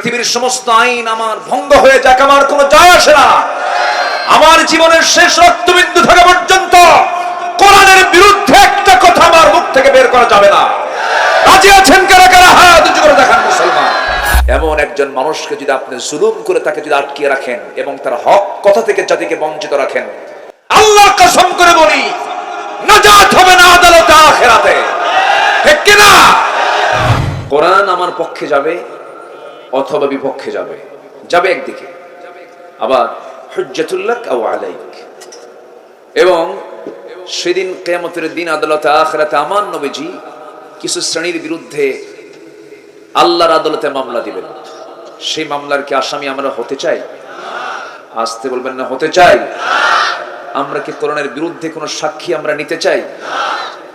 পৃথিবীর সমস্ত আইন আমার ভঙ্গ হয়ে যাক, আমার কোনো যায় আসে না। আমার জীবনের শেষ রক্তবিন্দু থাকা পর্যন্ত কোরআনের বিরুদ্ধে একটা কথা আমার মুখ থেকে বের করা যাবে না। রাজি আছেন কারা কারা? হাত উঁচু করে দেখান মুসলমান। এমন একজন মানুষকে যদি আপনি জুলুম করে তাকে যদি আটকিয়ে রাখেন এবং তার হক কথা থেকে জাতিকে বঞ্চিত রাখেন, আল্লাহর কসম করে বলি নাজাত হবে না আদালতে আখিরাতে। ঠিক কি না? কোরআন আমার পক্ষে যাবে অথবা বিপক্ষে যাবে, যাবে একদিকে, আবার হুজ্জাতুল লাক আও আলাইক। এবং সেদিন কিয়ামতের দিন আদালতে আখিরাতে আমার নবীজি কিছু শ্রেণীর বিরুদ্ধে আল্লাহর আদালতে মামলা দিবেন। সেই মামলার কি আসামি আমরা হতে চাই? আসতে বলবেন না, হতে চাই। আমরা কি কোরআনের বিরুদ্ধে কোনো সাক্ষী আমরা নিতে চাই?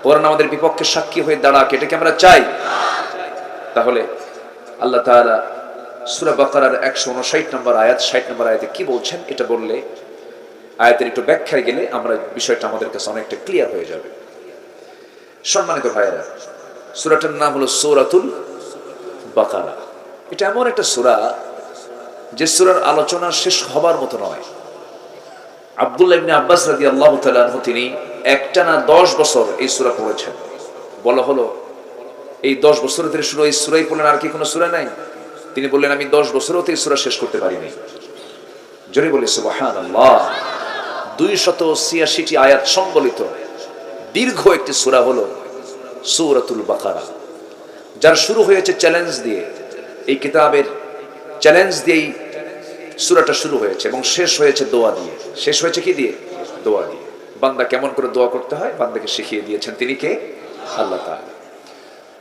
কোরআন আমাদের বিপক্ষে সাক্ষী হয়ে দাঁড়াক, এটা কি আমরা চাই? তাহলে আল্লাহ তাআলা সূরা বাকারার 159 নম্বর আয়াত 60 নম্বর আয়াতে কি বলছেন, এটা বললে আয়াতের একটু ব্যাখ্যায় গেলে আমরা বিষয়টা আমাদের কাছে অনেকটা ক্লিয়ার হয়ে যাবে। সম্মানিত ভাইয়েরা, সূরাটার নাম হলো সূরাতুল বাকারা। এটা এমন একটা সূরা যে সূরার আলোচনা শেষ হবার মতো নয়। আব্দুল্লাহ ইবনে আব্বাস রাদিয়াল্লাহু তাআলা আনহু তিনি একটানা 10 বছর এই সূরা পড়েছেন। বলা হলো এই 10 বছর ধরে শুধু এই সূরাই পড়লেন, আর কি কোনো সূরা নাই? তিনি বললেন আমি 10 বছরও তো এই সূরা শেষ করতে পারিনি। জোরে বলি সুবহানাল্লাহ। 286টি আয়াত সম্বলিত দীর্ঘ একটি সূরা হলো সূরাতুল বাকারা, যার শুরু হয়েছে চ্যালেঞ্জ দিয়ে। এই কিতাবের চ্যালেঞ্জ দিয়েই সূরাটা শুরু হয়েছে এবং শেষ হয়েছে দোয়া দিয়ে। শেষ হয়েছে কি দিয়ে? দোয়া দিয়ে। বান্দা কেমন করে দোয়া করতে হয় বান্দাকে শিখিয়ে দিয়েছেন তিনি কে? আল্লাহ তাআলা।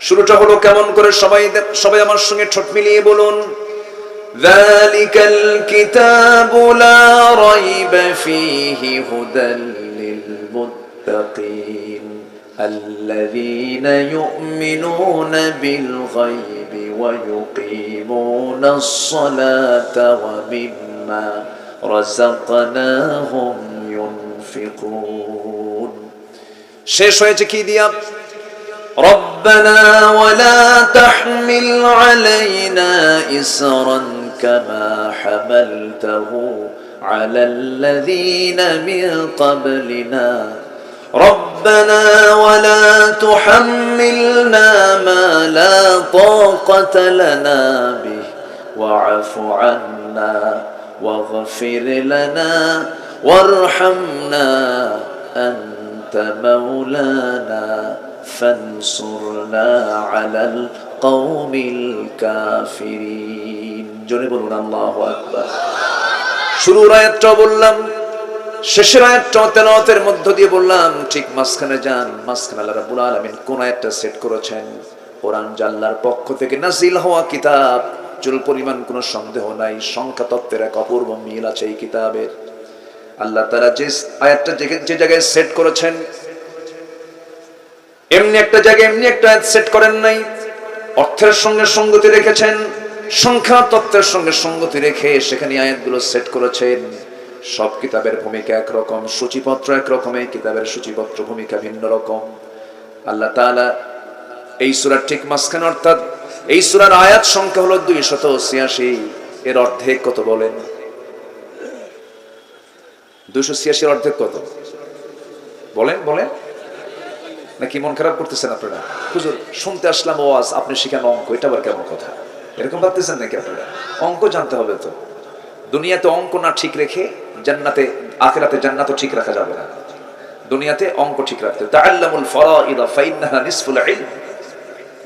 শুরুটা হলো কেমন করে, সবাই আমার সঙ্গে ঠোঁট মিলিয়ে বলুন, যালিকাল কিতাবু লা রাইবা ফীহি হুদাল লিল মুত্তাকিন আল্লাযীনা ইউমিনুনা বিল গায়বি ওয়া ইউকিমুনাস সালাতা ওয়া মিম্মা রাযাকনাহুম ইউনফিকুন। শেষ হয়েছে কি দিয়া? ربنا ولا تحمل علينا إصرا كما حملته على الذين من قبلنا ربنا ولا تحملنا ما لا طاقة لنا به واعف عنا واغفر لنا وارحمنا أنت مولانا فانصرنا على القوم الكافرين। জোরে বলুন আল্লাহু আকবার। শুরুর আয়াতটা বললাম, শেষের আয়াতটা তেলাওয়াতের মধ্য দিয়ে বললাম, ঠিক মাঝখানে যান। মাঝখানে আল্লাহ রাব্বুল আলামিন কোন আয়াতটা সেট করেছেন? কোরআন আল্লাহর পক্ষ থেকে নাযিল হওয়া কিতাব, চুল পরিমাণ কোনো সন্দেহ নাই। সংখ্যা তত্ত্বের এক অপূর্ব মিল আছে এই কিতাবের। আল্লাহ তাআলা যে আয়াতটা যে জায়গায় সেট করেছেন, এমনি একটা জায়গায় এমনি একটা আয়াত সেট করেন নাই। অর্থের সঙ্গে সঙ্গতি রেখেছেন, সংখ্যা তত্ত্বের সঙ্গে সঙ্গতি রেখে সেখানে আয়াতগুলো সেট করেছেন। সব কিতাবের ভূমিকা একরকম, সূচিপত্র একরকম, এই কিতাবের সূচিপত্র ভূমিকা ভিন্ন রকম। আল্লাহ তাআলা এই সূরার ঠিক মাঝখানে, অর্থাৎ এই সূরার আয়াত সংখ্যা হলো 286। এর অর্ধেক কত বলেন? 286 এর অর্ধেক কত বলেন? বলেন নাকি মন খারাপ করতেছেন আপনারা? হুজুর শুনতে আসলাম ওয়াজ, আপনি শিখান অঙ্ক, এটা আবার কেমন কথা? এরকম ভাবতেছেন নাকি আপনারা? অঙ্ক জানতে হবে তো। দুনিয়াতে অঙ্ক না ঠিক রেখে জান্নাতে আখিরাতে জান্নাতও ঠিক রাখা যাবে না। দুনিয়াতে অঙ্ক ঠিক রাখতে হবে। তাআল্লামুল ফারাইদ ফাইন্নাহা নিসফুল ইলম।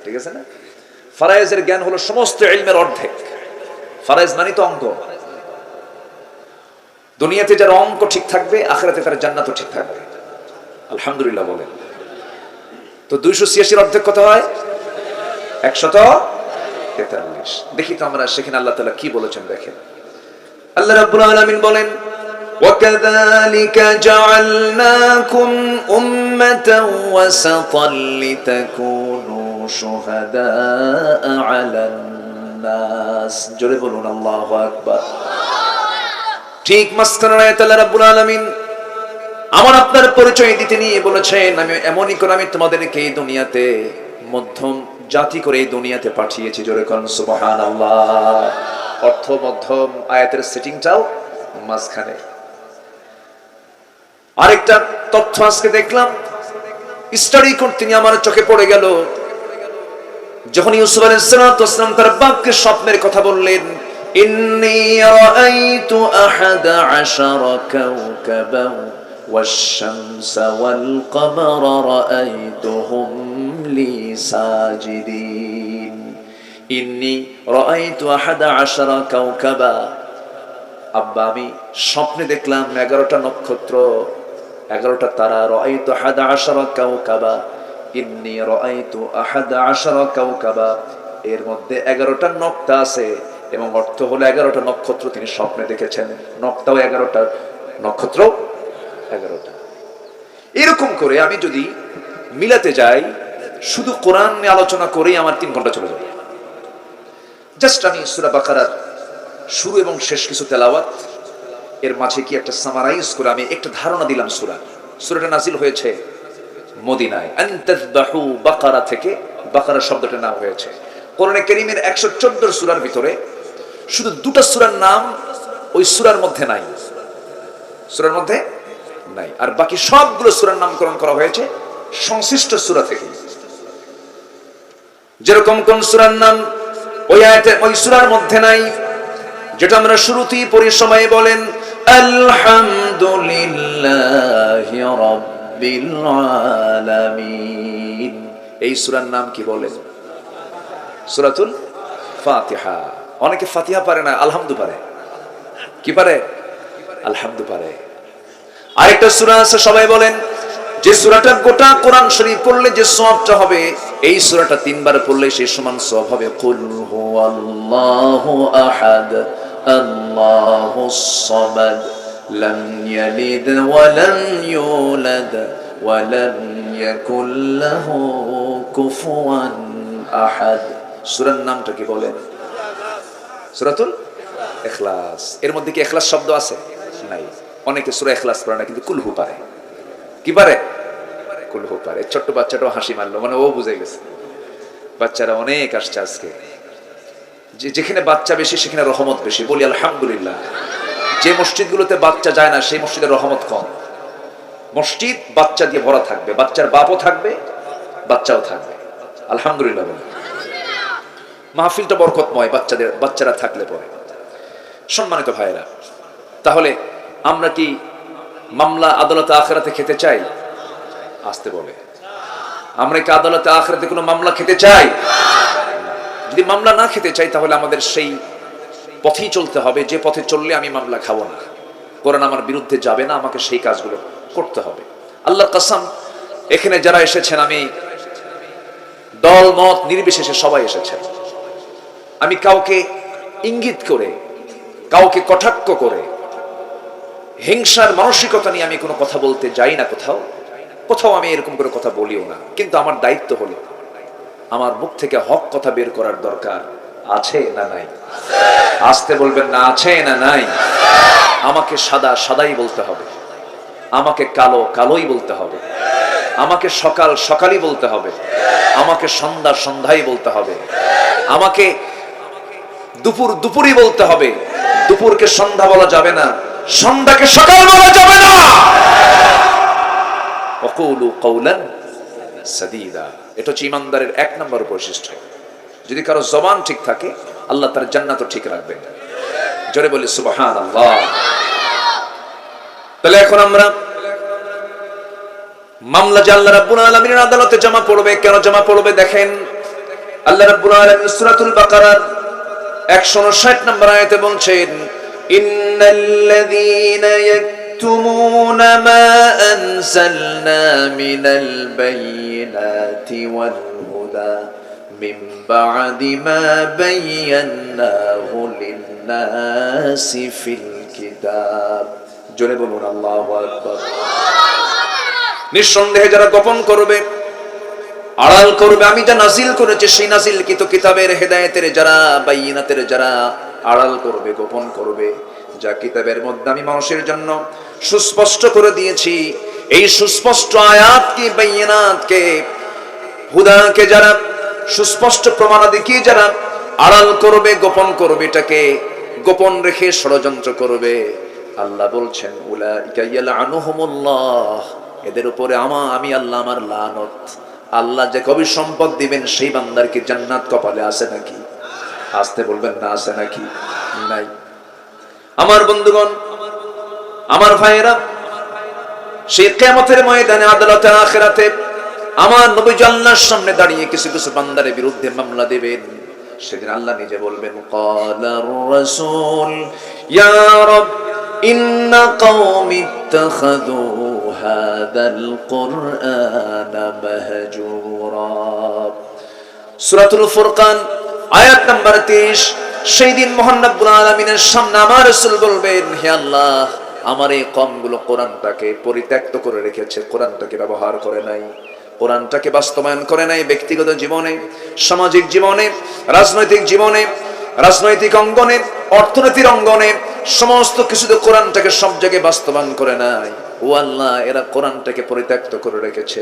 ঠিক আছে না? ফারায়েজের জ্ঞান হলো সমস্ত ইলমের অর্ধেক। ফারায়েজ মানে তো অঙ্ক। দুনিয়াতে যার অঙ্ক ঠিক থাকবে আখিরাতে তার জান্নাতও ঠিক থাকবে। আলহামদুলিল্লাহ বলেন। তো 286 অর্ধেক কত হয়? 143। দেখি তো আমরা সেখানে আল্লাহ তাআলা কি বলেছেন দেখেন। আল্লাহ রাব্বুল আলামিন বলেন, وَكَذَلِكَ جَعَلْنَاكُمْ أُمَّةً وَسَطًا لِتَكُونُوا شُهَدَاءَ عَلَى النَّاسِ। জোরে বলুন আল্লাহু আকবার। ঠিক মাঝখানে আয়াতে আল্লাহ রাব্বুল আলামিন আমার আপনার পরিচয় দিতে নিয়ে বলেছেন, আমি এমনই করে আমি তোমাদেরকে এই দুনিয়াতে মধ্যম জাতি করে এই দুনিয়াতে পাঠিয়েছি। জোরে কোন সুবহানাল্লাহ। অর্থ মধ্যম, আয়াতের সেটিংটাও মাঝখানে। আরেকটা তথ্য আজকে দেখলাম, স্টাডি করতে নিয়ে আমার চোখে পড়ে গেল। যখন ইউসুফ আলাইহিস সালাম তার বাপকে স্বপ্নের কথা বললেন, ইন্নী রাআইতু আহাদা আশারা কাওকাবান ওয়াশ-শামসা ওয়াল কমারা রাআইতুহুম লি সাজিদিন। ইন্নী রাআইতু আহাদা আশারা কাওকাবা, আব্বা আমি স্বপ্নে দেখলাম 11টা নক্ষত্র, 11টা তারা। রাআইতু আহাদা আশারা কাওকাবা, ইন্নী রাআইতু আহাদা আশারা কাওকাবা, এর মধ্যে 11টা নক্তা আছে এবং অর্থ হলো 11টা নক্ষত্র তিনি স্বপ্নে দেখেছেন। নক্তাও 11টা, নক্ষত্র 11টা। এরকম করে আমি যদি মিলাতে যাই, শুধু কোরআন নিয়ে আলোচনা করেই আমার 3 ঘন্টা চলে যাবে। জাস্ট আমি সূরা বাকারার শুরু এবং শেষ কিছু তেলাওয়াত, এর মাঝে কি একটা সামারাইজ করে আমি একটা ধারণা দিলাম। সূরাটা নাজিল হয়েছে মদিনায়। আনতাযবাহু বাকারা থেকে বাকারা শব্দটা নাম হয়েছে। কোরআনে কারীমের 114 সূরার ভিতরে শুধু 2টা সূরার নাম ওই সূরার মধ্যে নাই, সূরার মধ্যে নাই। আর বাকি সবগুলো সূরার নামকরণ করা হয়েছে সংশ্লিষ্ট সূরা থেকে। যেরকম কোন সূরার নাম ওই আয়াতে ওই সূরার মধ্যে নাই, যেটা আমরা শুরুতেই পড়ি, সময় বলেন আলহামদুলিল্লাহি রাব্বিল আলামিন। এই সূরার নাম কি বলেন? সূরাতুল ফাতিহা। অনেকে ফাতিহা পারে না, আলহামদু পারে। কি পারে? আলহামদু পারে। আরেকটা সূরা আছে, সবাই বলেন, যে সূরাটা গোটা কোরআন শরীফ পড়লে যে সওয়াবটা হবে, এই সূরাটা 3 বার পড়লে সেই সমান সওয়াব হবে। কুল হুয়াল্লাহু আহাদ আল্লাহুস সামাদ লাম ইয়ালিদ ওয়া লাম ইউলাদ ওয়া লাম ইয়াকুল লাহু কুফুয়ান আহাদ। সূরার নামটা কি বলেন? সূরাতুল ইখলাস। এর মধ্যে কি ইখলাস শব্দ আছে? নাই। অনেকে সূরা ইখলাস পড়ে না, কিন্তু কুলহু পারে। কি পারে? কুলহু পারে। ছোট্ট বাচ্চাটাও হাসি মারলো, মানে ও বুঝে গেছে। বাচ্চারা অনেক আসছে আজকে। যেখানে বাচ্চা বেশি সেখানে রহমত বেশি, বলি আলহামদুলিল্লাহ। যে মসজিদগুলোতে বাচ্চা যায় না সেই মসজিদের রহমত কম। মসজিদ বাচ্চা দিয়ে ভরা থাকবে, বাচ্চার বাপও থাকবে, বাচ্চাও থাকবে। আলহামদুলিল্লাহ বলি। মাহফিলটা বরকতময় বাচ্চারা থাকলে পরে। সম্মানিত ভাইরা, তাহলে আমরা কি মামলা আদালতে আখিরাতে খেতে চাই? আসতে বলে। আমরা কি আদালতে আখিরাতে কোনো মামলা খেতে চাই? যদি মামলা না খেতে চাই, তাহলে আমাদের সেই পথেই চলতে হবে যে পথে চললে আমি মামলা খাবো না, কোরআন আমার বিরুদ্ধে যাবে না, আমাকে সেই কাজগুলো করতে হবে। আল্লাহর কসম, এখানে যারা এসেছেন, আমি দল মত নির্বিশেষে সবাই এসেছেন। আমি কাউকে ইঙ্গিত করে, কাউকে কটাক্ষ করে, হিংসার মানসিকতা নিয়ে আমি কোনো কথা বলতে যাই না। কোথাও আমি এরকম করে কথা বলিও না। কিন্তু আমার দায়িত্ব হলো আমার মুখ থেকে হক কথা বের করার দরকার আছে না নাই? আসতে বলবেন না, আছে না নাই? আমাকে সাদা সাদাই বলতে হবে, আমাকে কালো কালোই বলতে হবে, আমাকে সকাল সকালই বলতে হবে, আমাকে সন্ধ্যা সন্ধ্যাই বলতে হবে, আমাকে দুপুর দুপুরই বলতে হবে। দুপুরকে সন্ধ্যা বলা যাবে না, সন্ধ্যাকে সকাল বলা যাবে না। ওয়াকুলু কাওলান সাদীদা। এটা হচ্ছে ঈমানদারের 1 নম্বর বৈশিষ্ট্য। যদি কারো জবান ঠিক থাকে, আল্লাহ তার জান্নাতও ঠিক রাখবেন। জোরে বলি সুবহানাল্লাহ। তাহলে এখন আমরা মামলা যে আল্লাহ রাব্বুল আলামিনের আদালতে জমা পড়বে, কেন জমা পড়বে দেখেন। আল্লাহ রাব্বুল আলামিন সূরাতুল বাকারার 159 নম্বর আয়াতে বলছেন, ইন্নাল্লাযীনা ইয়াকতুমুনা মা আনজালনা মিনাল বায়িনাতি ওয়াল হুদা মিন বা'দি মা বায়্যানাহু লিন-নাসি ফিল কিতাব। জোরে বলুন আল্লাহু আকবার। নিঃসন্দেহে যারা গোপন করবে, আড়াল করবে, আমি যা নাজিল করেছি সেই নাজিলকৃত কিতাবের হেদায়েতের যারা, বাইয়িনাতের যারা আড়াল করবে, গোপন করবে, যা কিতাবের মধ্যে আমি মানুষের জন্য সুস্পষ্ট করে দিয়েছি, এই সুস্পষ্ট আয়াতকে, বাইয়িনাতকে, হুদাকে যারা সুস্পষ্ট প্রমাণাদি কি যারা আড়াল করবে, গোপন করবে, এটাকে গোপন রেখে ষড়যন্ত্র করবে। আল্লাহ বলছেন উলাইকা ইয়ালআনুহুমুল্লাহ, এদের উপরে আমি আল্লাহ আমার লানত। আল্লাহ যে কবি সম্পদ দিবেন সেই বান্দার কি জান্নাত কপালে আছে নাকি? আসতে বলবেন না আছে নাকি? নাই। আমার বন্ধুগণ, আমার ভাইয়েরা, সেই কিয়ামতের ময়দানে আদালতে আখিরাতে আমার নবী আল্লাহর সামনে দাঁড়িয়ে কিছু কিছু বান্দারের বিরুদ্ধে মামলা দিবেন। সেদিন আল্লাহ নিজে বলবেন ক্বালার রাসূল ইয়া রাব ইন্না কওমি ইত্তাখাযু হাযাল কুরআনা মাহজুরা। সূরাতুল ফুরকান আয়াত নাম্বার 30। সেই দিন মহান রব্বুল আলামিনের সামনে আমার রাসূল বলবেন, হে আল্লাহ, আমার এই কওমগুলো কোরআনটাকে পরিত্যক্ত করে রেখেছে, কোরআনটাকে ব্যবহার করে নাই, কোরআনটাকে বাস্তবায়ন করে নাই। ব্যক্তিগত জীবনে, সামাজিক জীবনে, রাজনৈতিক জীবনে, রাজনৈতিক অঙ্গনে, অর্থনীতির অঙ্গনে, সমস্ত কিছুতে কোরআনটাকে সব জায়গায় বাস্তবায়ন করে নাই। ও আল্লাহ, এরা কোরআনটাকে পরিত্যক্ত করে রেখেছে।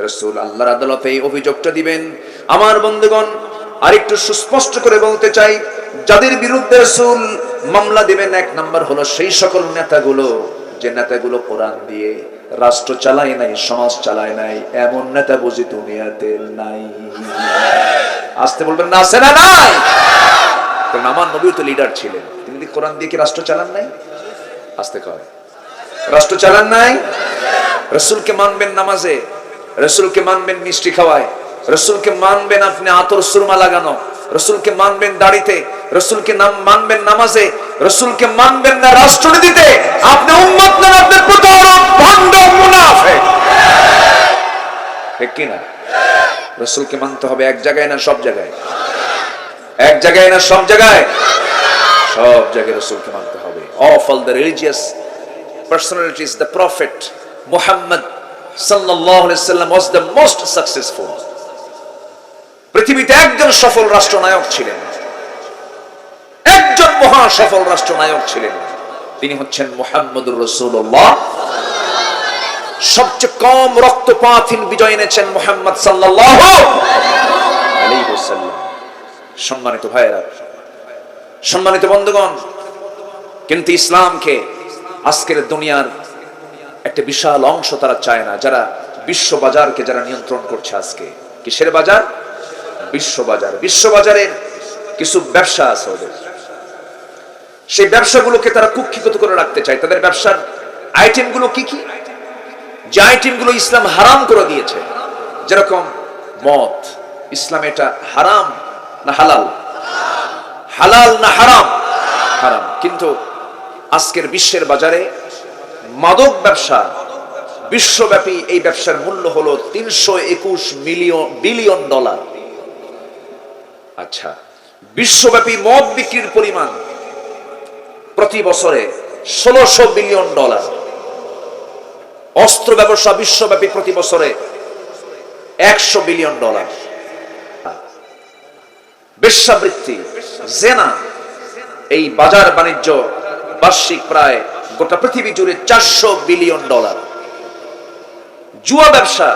রাসূল আল্লাহর আদালতে এই অভিযোগটা দিবেন। আমার বন্ধুগণ, আরেকটু সুস্পষ্ট করে বলতে চাই, যাদের বিরুদ্ধে রাসূল মামলা দিবেন, এক নাম্বার হলো সেই সকল নেতাগুলো যে নেতাগুলো কোরআন দিয়ে রাষ্ট্র চালায় নাই, সমাজ চালায় নাই। এমন নেতা বুঝি দুনিয়াতে নাই? আসতে বলবেন না আছে না নাই? কারণ আমার নবী তো লিডার ছিলেন, তিনি কি কোরআন দিয়ে কি রাষ্ট্র চালান নাই? আসতে কয় রাষ্ট্র চালান নাই? রাসূলকে মানবেন নামাজে, রাসূলকে মানবেন মিষ্টি খাওয়ায়, রাসূলকে মানবেন আপনি আতর সুরমা লাগানো, রাসূলকে মানবেন দাড়িতে, রাসূলকে মানবেন নামাজে, রাসূলকে মানবেন না রাষ্ট্রনীতিতে। আপনি উম্মত না, আপনি প্রতারক, ভণ্ড, মুনাফিক। ঠিক কি না? রাসূলকে মানতে হবে এক জায়গায় না সব জায়গায়? এক জায়গায় না সব জায়গায়? সব জায়গায় রাসূলকে মানতে হবে। Of all the religious personalities, the prophet Muhammad sallallahu alaihi wasallam was the most successful. পৃথিবীতে একজন সফল রাষ্ট্রনায়ক ছিলেন, একজন মহা সফল রাষ্ট্রনায়ক ছিলেন, তিনি হচ্ছেন মুহাম্মদুর রাসূলুল্লাহ। সবচেয়ে কম রক্তপাতহীন বিজয় এনেছেন মুহাম্মদ সাল্লাল্লাহু আলাইহি ওয়াসাল্লাম। সম্মানিত ভাইয়েরা, সম্মানিত বন্ধুগণ, কিন্তু ইসলামকে আজকের দুনিয়ার একটা বিশাল অংশ তারা চায় না। যারা বিশ্ব বাজারকে যারা নিয়ন্ত্রণ করছে, আজকে কিসের বাজার? বিশ্ব বাজার। বিশ্ব বাজারের কিছু ব্যবসা আছে ওদের, সেই ব্যবসাগুলোকে তারা কুক্ষিগত করে রাখতে চায়। তাদের ব্যবসার আইটেমগুলো কি কি? যে আইটেমগুলো ইসলাম হারাম করে দিয়েছে, যেরকম মদ, ইসলাম এটা হারাম না হালাল? হালাল না হারাম? হারাম। কিন্তু আজকের বিশ্বের বাজারে মাদক ব্যবসা, বিশ্বব্যাপী এই ব্যবসার মূল্য হলো 321 বিলিয়ন ডলার। আচ্ছা, বিশ্বব্যাপী মদ বিক্রির পরিমাণ প্রতি বছরে 1600 বিলিয়ন ডলার। অস্ত্র ব্যবসা বিশ্বব্যাপী প্রতি বছরে 100 বিলিয়ন ডলার। বেশ্যাবৃত্তি, জেনা, এই বাজার বাণিজ্য বার্ষিক প্রায় গোটা পৃথিবী জুড়ে 400 বিলিয়ন ডলার। জুয়া ব্যবসা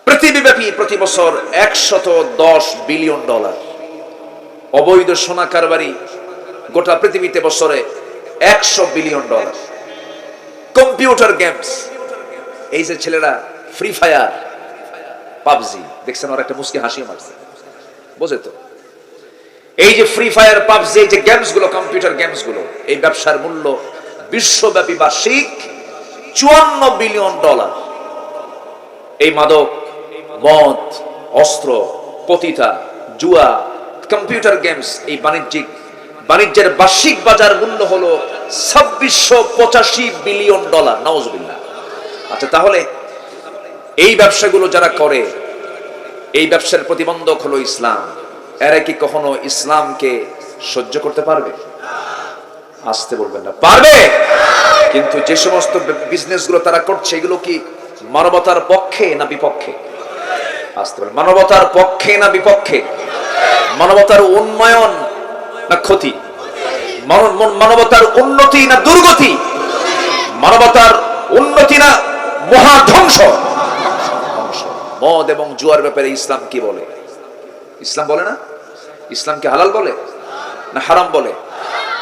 পৃথিবীব্যাপী প্রতি বছর 110 বিলিয়ন ডলার। অবৈধ সোনা কারবারি গোটা পৃথিবীতে বছরে 100 বিলিয়ন ডলার। কম্পিউটার গেমস, এই যে ছেলেরা ফ্রি ফায়ার, পাবজি দেখছেন, ওরা একটা মুস্কি হাসি মারছে, বোঝে তো? এই যে ফ্রি ফায়ার, পাবজি, এই যে গেমস গুলো, কম্পিউটার গেমস গুলো, এই ব্যবসার মূল্য বিশ্বব্যাপী বার্ষিক 54 বিলিয়ন ডলার। এই মাদক, মদ, অস্ত্র, পতিতা, জুয়া, কম্পিউটার গেমস, এই বাণিজ্যের বার্ষিক বাজার মূল্য হলো 2685 বিলিয়ন ডলার। নাউজুবিল্লাহ। আচ্ছা, তাহলে এই ব্যবসাগুলো যারা করে, এই ব্যবসার প্রতিবন্ধক হলো ইসলাম। এরা কি কখনো ইসলামকে সহ্য করতে পারবে? আসতে বলবেন না, পারবে? কিন্তু যে সমস্ত বিজনেস গুলো তারা করছে, এগুলো কি মানবতার পক্ষে না বিপক্ষে? আসতে বলেন, মানবতার পক্ষে না বিপক্ষে? মানবতার উন্নয়ন না ক্ষতি? মানবতার উন্নতি না দুর্গতি? মানবতার উন্নতি না মহা ধ্বংস? মদ এবং জুয়ার ব্যাপারে ইসলাম কি বলে? ইসলাম বলে না? ইসলাম কি হালাল বলে? না হারাম বলে?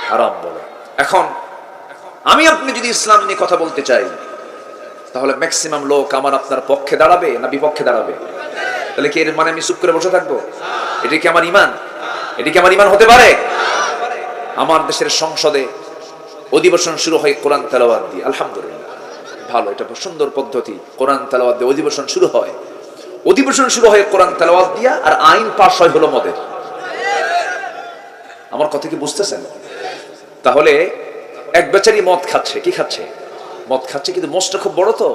হারাম বলে। এখন আমি আপনি যদি ইসলাম নিয়ে কথা বলতে চাই, তাহলে ম্যাক্সিমাম লোক আমার আপনার পক্ষে দাঁড়াবে না বিপক্ষে দাঁড়াবে? তাহলে কি এর মানে আমি চুপ করে বসে থাকবো? এটি কি আমার ইমান? এটি কি আমার ইমান হতে পারে? আমার দেশের সংসদে অধিবেশন শুরু হয় কোরআন তেলাওয়াত দিয়ে। আলহামদুলিল্লাহ, ভালো, এটা সুন্দর পদ্ধতি। কোরআন তেলাওয়াত দিয়ে অধিবেশন শুরু হয়। অধিবেশন শুরু হয় কোরআন তেলাওয়াত দিয়া, আর আইন পাস হয় হলো মদের। আমার কথা কি বুঝতেছেন? তাহলে এক বেচারি মদ খাচ্ছে। কি খাচ্ছে? মদ খাচ্ছে, কিন্তু মোষটা খুব বড়, তো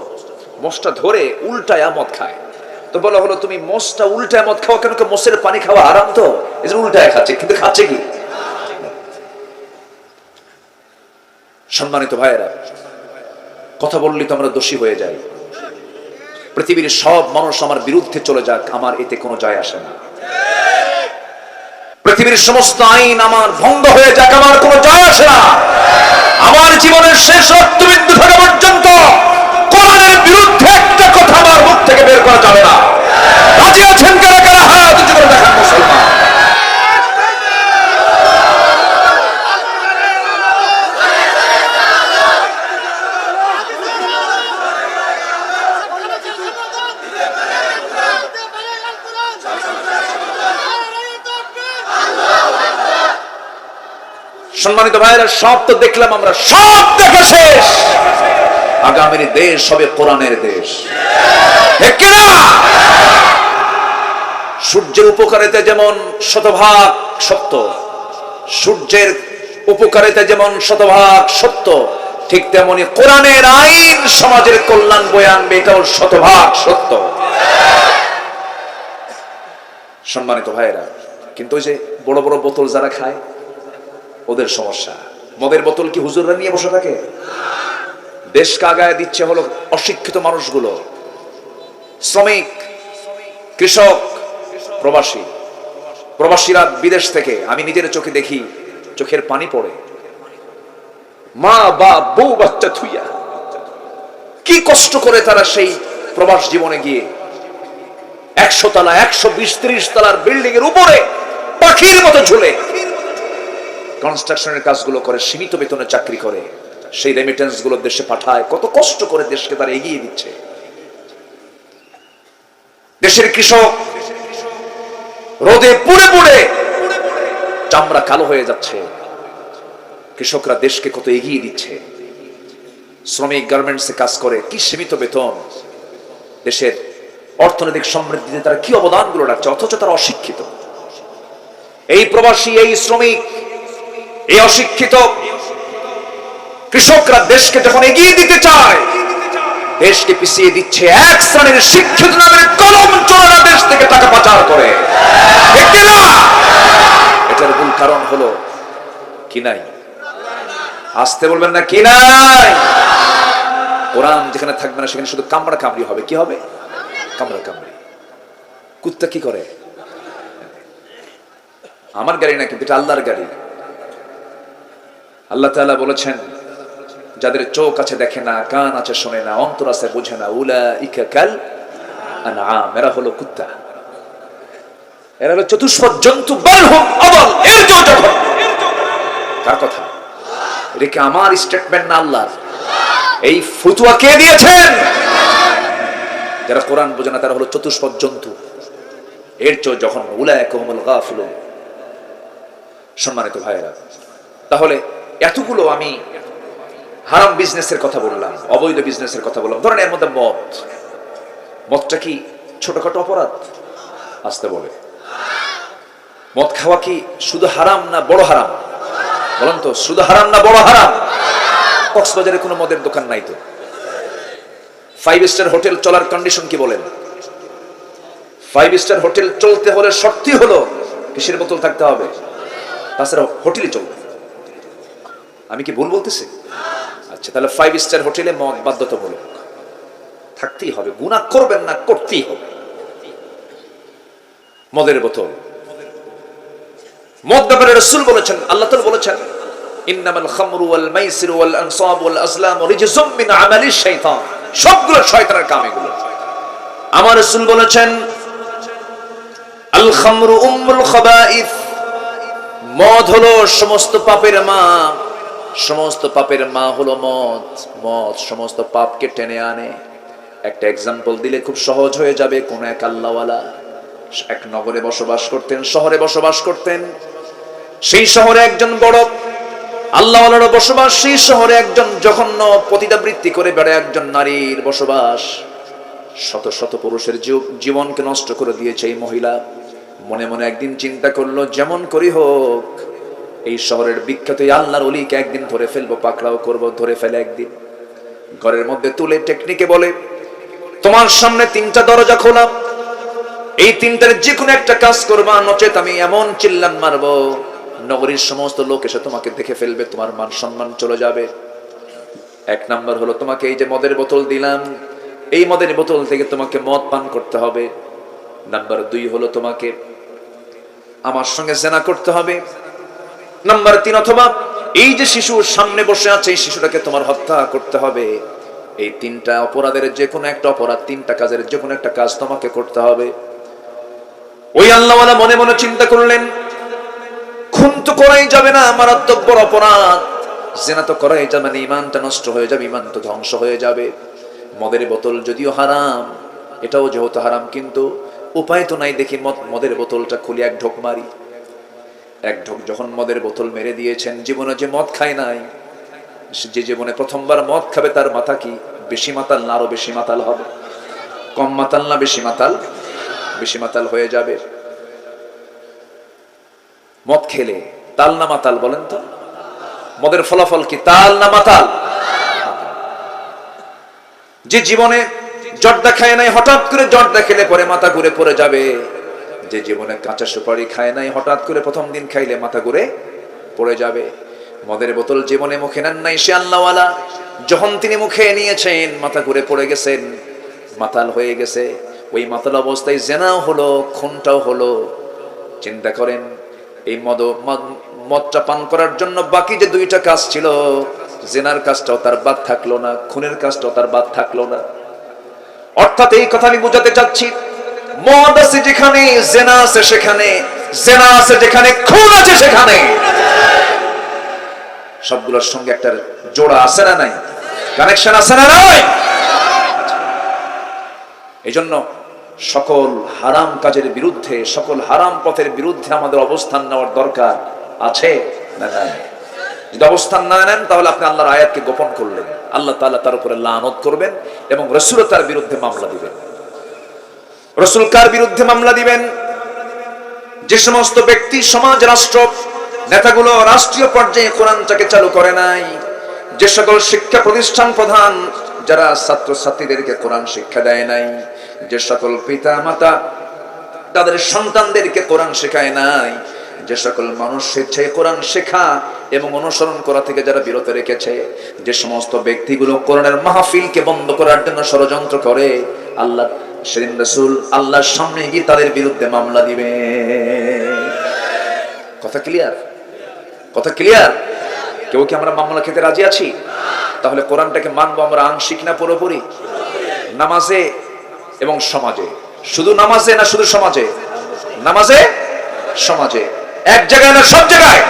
মোষটা ধরে উল্টায়া মদ খায়। তো বলা হলো, তুমি মোষটা উল্টায় মদ খাওয়া কেন? মোষের পানি খাওয়া হারাম, তো এই জন্য উল্টায় খাচ্ছে। কিন্তু খাচ্ছে কি? সম্মানিত ভাইয়েরা, কথা বললে তো আমরা দোষী হয়ে যাই। পৃথিবীর সব মানুষ আমার বিরুদ্ধে চলে যাক, আমার এতে কোনো যায় আসে না। পৃথিবীর সমস্ত আইন আমার ভঙ্গ হয়ে যাক, আমার কোনো যায় আসে না। আমার জীবনের শেষ রক্তবিন্দু থাকা পর্যন্ত কোরআনের বিরুদ্ধে একটা কথা আমার মুখ থেকে বের করা যাবে না। রাজি আছেন কারা কারা? হাত উঁচু করে দেখান মুসলমান। সম্মানিত ভাইরা, সব তো দেখলাম আমরা, সব দেখা শেষ। আগামীর দেশ হবে কোরআনের দেশ। সূর্যের উপকারিতা যেমন শতভাগ সত্য, সূর্যের উপকারিতা যেমন শতভাগ সত্য, ঠিক তেমনি কোরআনের আইন সমাজের কল্যাণ বয়ে আনবে, এটাও শতভাগ সত্য। সম্মানিত ভাইরা, কিন্তু ওই যে বড় বড় বোতল যারা খায়, ওদের সমস্যা। মদের বোতল কি হুজুররা নিয়ে বসে থাকে? দেশকে আগায় দিচ্ছে হলো অশিক্ষিত মানুষগুলো, শ্রমিক, কৃষক, প্রবাসী। প্রবাসীরা বিদেশ থেকে, আমি নিজের চোখে দেখি, চোখের পানি পড়ে। মা বা বউ বাচ্চা থুইয়া কি কষ্ট করে তারা সেই প্রবাস জীবনে গিয়ে 100 তলা 120-30 তলার বিল্ডিং এর উপরে পাখির মতো ঝুলে কনস্ট্রাকশনের কাজগুলো করে, সীমিত বেতনে চাকরি করে, সেই রেমিটেন্স গুলো দেশে পাঠায়। কত কষ্ট করে দেশকে তারা এগিয়ে দিচ্ছে। দেশের কৃষক রোদে পুড়ে পুড়ে চামড়া কালো হয়ে যাচ্ছে। কৃষকরা দেশকে কত এগিয়ে দিচ্ছে। শ্রমিক গার্মেন্টসে কাজ করে, কি সীমিত বেতন, দেশের অর্থনৈতিক সমৃদ্ধিতে তারা কি অবদানগুলো রাখছে, অথচ তারা অশিক্ষিত। এই প্রবাসী, এই শ্রমিক, এই অশিক্ষিত কৃষকরা দেশকে যখন এগিয়ে দিতে চায়, দেশকে পিছিয়ে দিচ্ছে। এক শ্রেণীর শিক্ষিত নামের কলম চোরেরা দেশ থেকে টাকা পাচার করে। এটার মূল কারণ হলো কি নাই? আসতে বলবেন না, কি নাই? কোরআন যেখানে থাকবে না, সেখানে শুধু কামড়া কামড়ি হবে। কি হবে? কামড়া কামড়ি। কুত্তা কি করে? আমার গাড়ি না, কিন্তু এটা আল্লাহর গাড়ি। আল্লাহ তাআলা বলেছেন, যাদের চোখ আছে দেখে না, কান আছে শোনে না, অন্তর আছে বোঝে না, উলাইকা কাল আনআম, এরা হলো কুত্তা, এরা হলো চতুষ্পদ জন্তু, বাল হুম আদাল, এর চেয়েও জঘন্য। কার কথা? এটা কি আমার স্টেটমেন্ট না আল্লাহর? এই ফতোয়া কে দিয়েছেন? যারা কোরআন বোঝে না তারা হলো চতুষ্পদ জন্তু, এর চেয়েও জঘন্য। উলাইকা হুমুল গাফিলুন। সম্মানিত ভাইয়েরা, তাহলে এতগুলো আমি হারাম বিজনেসের কথা বললাম, অবৈধ বিজনেসের কথা বললাম। ধরেন এর মধ্যে মদটা কি ছোটখাটো অপরাধ? আসতে বলে, মদ খাওয়া কি শুধু হারাম না বড় হারাম? বলেন তো, শুধু হারাম না বড় হারাম? কক্সবাজারে কোনো মদের দোকান নাই তো। 5 স্টার হোটেল চলার কন্ডিশন কি বলেন? 5 স্টার হোটেল চলতে হলে শর্তই হলো কিসের বোতল থাকতে হবে? তাছাড়া হোটেলই চলবে। আমি কি ভুল বলতেছি? আচ্ছা, তাহলে 5 স্টার হোটেলে মদ বাধ্যতামূলক থাকতেই হবে। গুনাহ করবেন না, করতেই হবে। মদের বোতল, মদ ব্যাপারে রাসূল বলেছেন, আল্লাহ তাআলা বলেছেন, ইন্নামাল খামরু ওয়াল মাইসিরু ওয়াল আনসাব ওয়াল আসলামু রিজসুম মিন আমালিশ শাইতান। সবগুলো শয়তানের কাম এগুলো। আমার রাসূল বলেছেন, আল খামরু উম্মুল খাবাইস, মদ হলো সমস্ত পাপের মা, সমস্ত পাপের মা হলো মদ। মদ সমস্ত পাপকে টেনে আনে। একটা এক্সাম্পল দিলে খুব সহজ হয়ে যাবে। কোন এক আল্লাহওয়ালা এক নগরে বসবাস করতেন, শহরে বসবাস করতেন। সেই শহরে একজন বড় আল্লাহওয়ালার বসবাস। সেই শহরে একজন জঘন্য পতিতাবৃত্তি করে বেড়ায় একজন নারীর বসবাস। শত শত পুরুষের জীবনকে নষ্ট করে দিয়েছে এই মহিলা। মনে মনে একদিন চিন্তা করলো, যেমন করি হোক এই শহরের বিখ্যাত আল্লাহর ওলিকে একদিন ধরে ফেলবো, পাকড়াও করব। ধরে ফেলে একদিন ঘরের মধ্যে তুলে টেকনিকে বলে, তোমার সামনে 3টা দরজা খোলা, এই 3টার যে কোনো একটা কাজ করবা, নচেত আমি এমন চিল্লান মারবো নগরীর সমস্ত লোক এসে তোমাকে দেখে ফেলবে, তোমার মান সম্মান চলে যাবে। 1 নাম্বার হলো, তোমাকে এই যে মদের বোতল দিলাম, এই মদের বোতল থেকে তোমাকে মদ পান করতে হবে। নাম্বার 2 হলো, তোমাকে আমার সঙ্গে জেনা করতে হবে। নাম্বার 3, অথবা এই যে শিশু সামনে বসে আছে এই শিশুটাকে তোমার হত্যা করতে হবে। এই 3টা অপরাধের যে কোনো একটা অপরাধ, 3টা কাজের যে কোনো একটা কাজ তোমাকে করতে হবে। ওই আল্লাহওয়ালা মনে মনে চিন্তা করলেন, খুন তো করাই যাবে না, মারাত্মক বড় অপরাধ। জেনা তো করাই যাবে না, ইমানটা নষ্ট হয়ে যাবে, ইমান তো ধ্বংস হয়ে যাবে। মদের বোতল যদিও হারাম, এটাও যেহেতু হারাম, কিন্তু উপায় তো নাই। দেখি মদের বোতলটা খুলে এক ঢোক মারি। এক ঢোক যখন মদের বোতল মেরে দিয়েছেন, জীবনে যে মদ খায় নাই, যে জীবনে প্রথমবার মদ খাবে তার মাথা কি বেশি মাতাল না আরো বেশি মাতাল হবে? কম মাতাল না বেশি মাতাল? বেশি মাতাল হয়ে যাবে। মদ খেলে তাল না মাতাল বলেন তো? মদের ফলাফল কি তাল না মাতাল? যে জীবনে জর্দা খায় নাই, হঠাৎ করে জর্দা খেলে পরে মাথা ঘুরে পড়ে যাবে। যে জীবনে কাঁচা সুপারি খায় নাই, হঠাৎ করে প্রথম দিন খাইলে মাথা ঘুরে পড়ে যাবে। মদের বোতল জীবনে মুখে নেন নাই সে আল্লাহওয়ালা, যখন তিনি মুখে নিয়েছেন মাথা ঘুরে পড়ে গেছেন, মাতাল হয়ে গেছে। ওই মাতাল অবস্থায় জেনাও হলো, খুনটাও হলো। চিন্তা করেন, এই মদটা পান করার জন্য বাকি যে 2টা কাজ ছিল, জেনার কাজটাও তার বাদ থাকলো না, খুনের কাজটাও তার বাদ থাকলো না। অর্থাৎ এই কথা আমি বোঝাতে চাচ্ছি, মদ আছে যেখানে জেনা আছে সেখানে, জেনা আছে যেখানে খুন আছে সেখানে। সবগুলোর সঙ্গে একটা জোড়া আছে না নাই? কানেকশন আছে না নাই? এই জন্য সকল হারাম কাজের বিরুদ্ধে, সকল হারাম পথের বিরুদ্ধে আমাদের অবস্থান নেওয়ার দরকার আছে না নাই? যদি অবস্থান না নেন তাহলে আপনি আল্লাহর আয়াতকে গোপন করলেন, আল্লাহ তাআলা তার উপরে লানত করবেন এবং রাসূল তার বিরুদ্ধে মামলা দিবেন। রাসূল কার বিরুদ্ধে মামলা দিবেন? যে সমস্ত ব্যক্তি, সমাজ, রাষ্ট্র নেতাগুলো রাষ্ট্রীয় পর্যায়ে কোরআনটাকে চালু করে নাই, যে সকল শিক্ষা প্রতিষ্ঠান প্রধান যারা ছাত্র ছাত্রীদেরকে কোরআন শিক্ষা দেয় নাই, যে সকল পিতা মাতা তাদের সন্তানদেরকে কোরআন শেখায় নাই, যে সকল মানুষ স্বেচ্ছায় কোরআন শেখা এবং অনুসরণ করা থেকে যারা বিরত রেখেছে, যে সমস্ত ব্যক্তিগুলো কোরআনের মাহফিলকে বন্ধ করার জন্য ষড়যন্ত্র করে, আল্লাহ সেদিন রাসূল আল্লাহর সামনে গিয়ে তাদের বিরুদ্ধে মামলা দিবে। কথা ক্লিয়ার? কথা ক্লিয়ার? কেউ কি আমরা মামলা খেতে রাজি আছি? তাহলে কোরআনটাকে মানবো আমরা আংশিক না পুরোপুরি? নামাজে এবং সমাজে, শুধু নামাজে না শুধু সমাজে? নামাজে, সমাজে, এক জায়গায় না সব জায়গায়?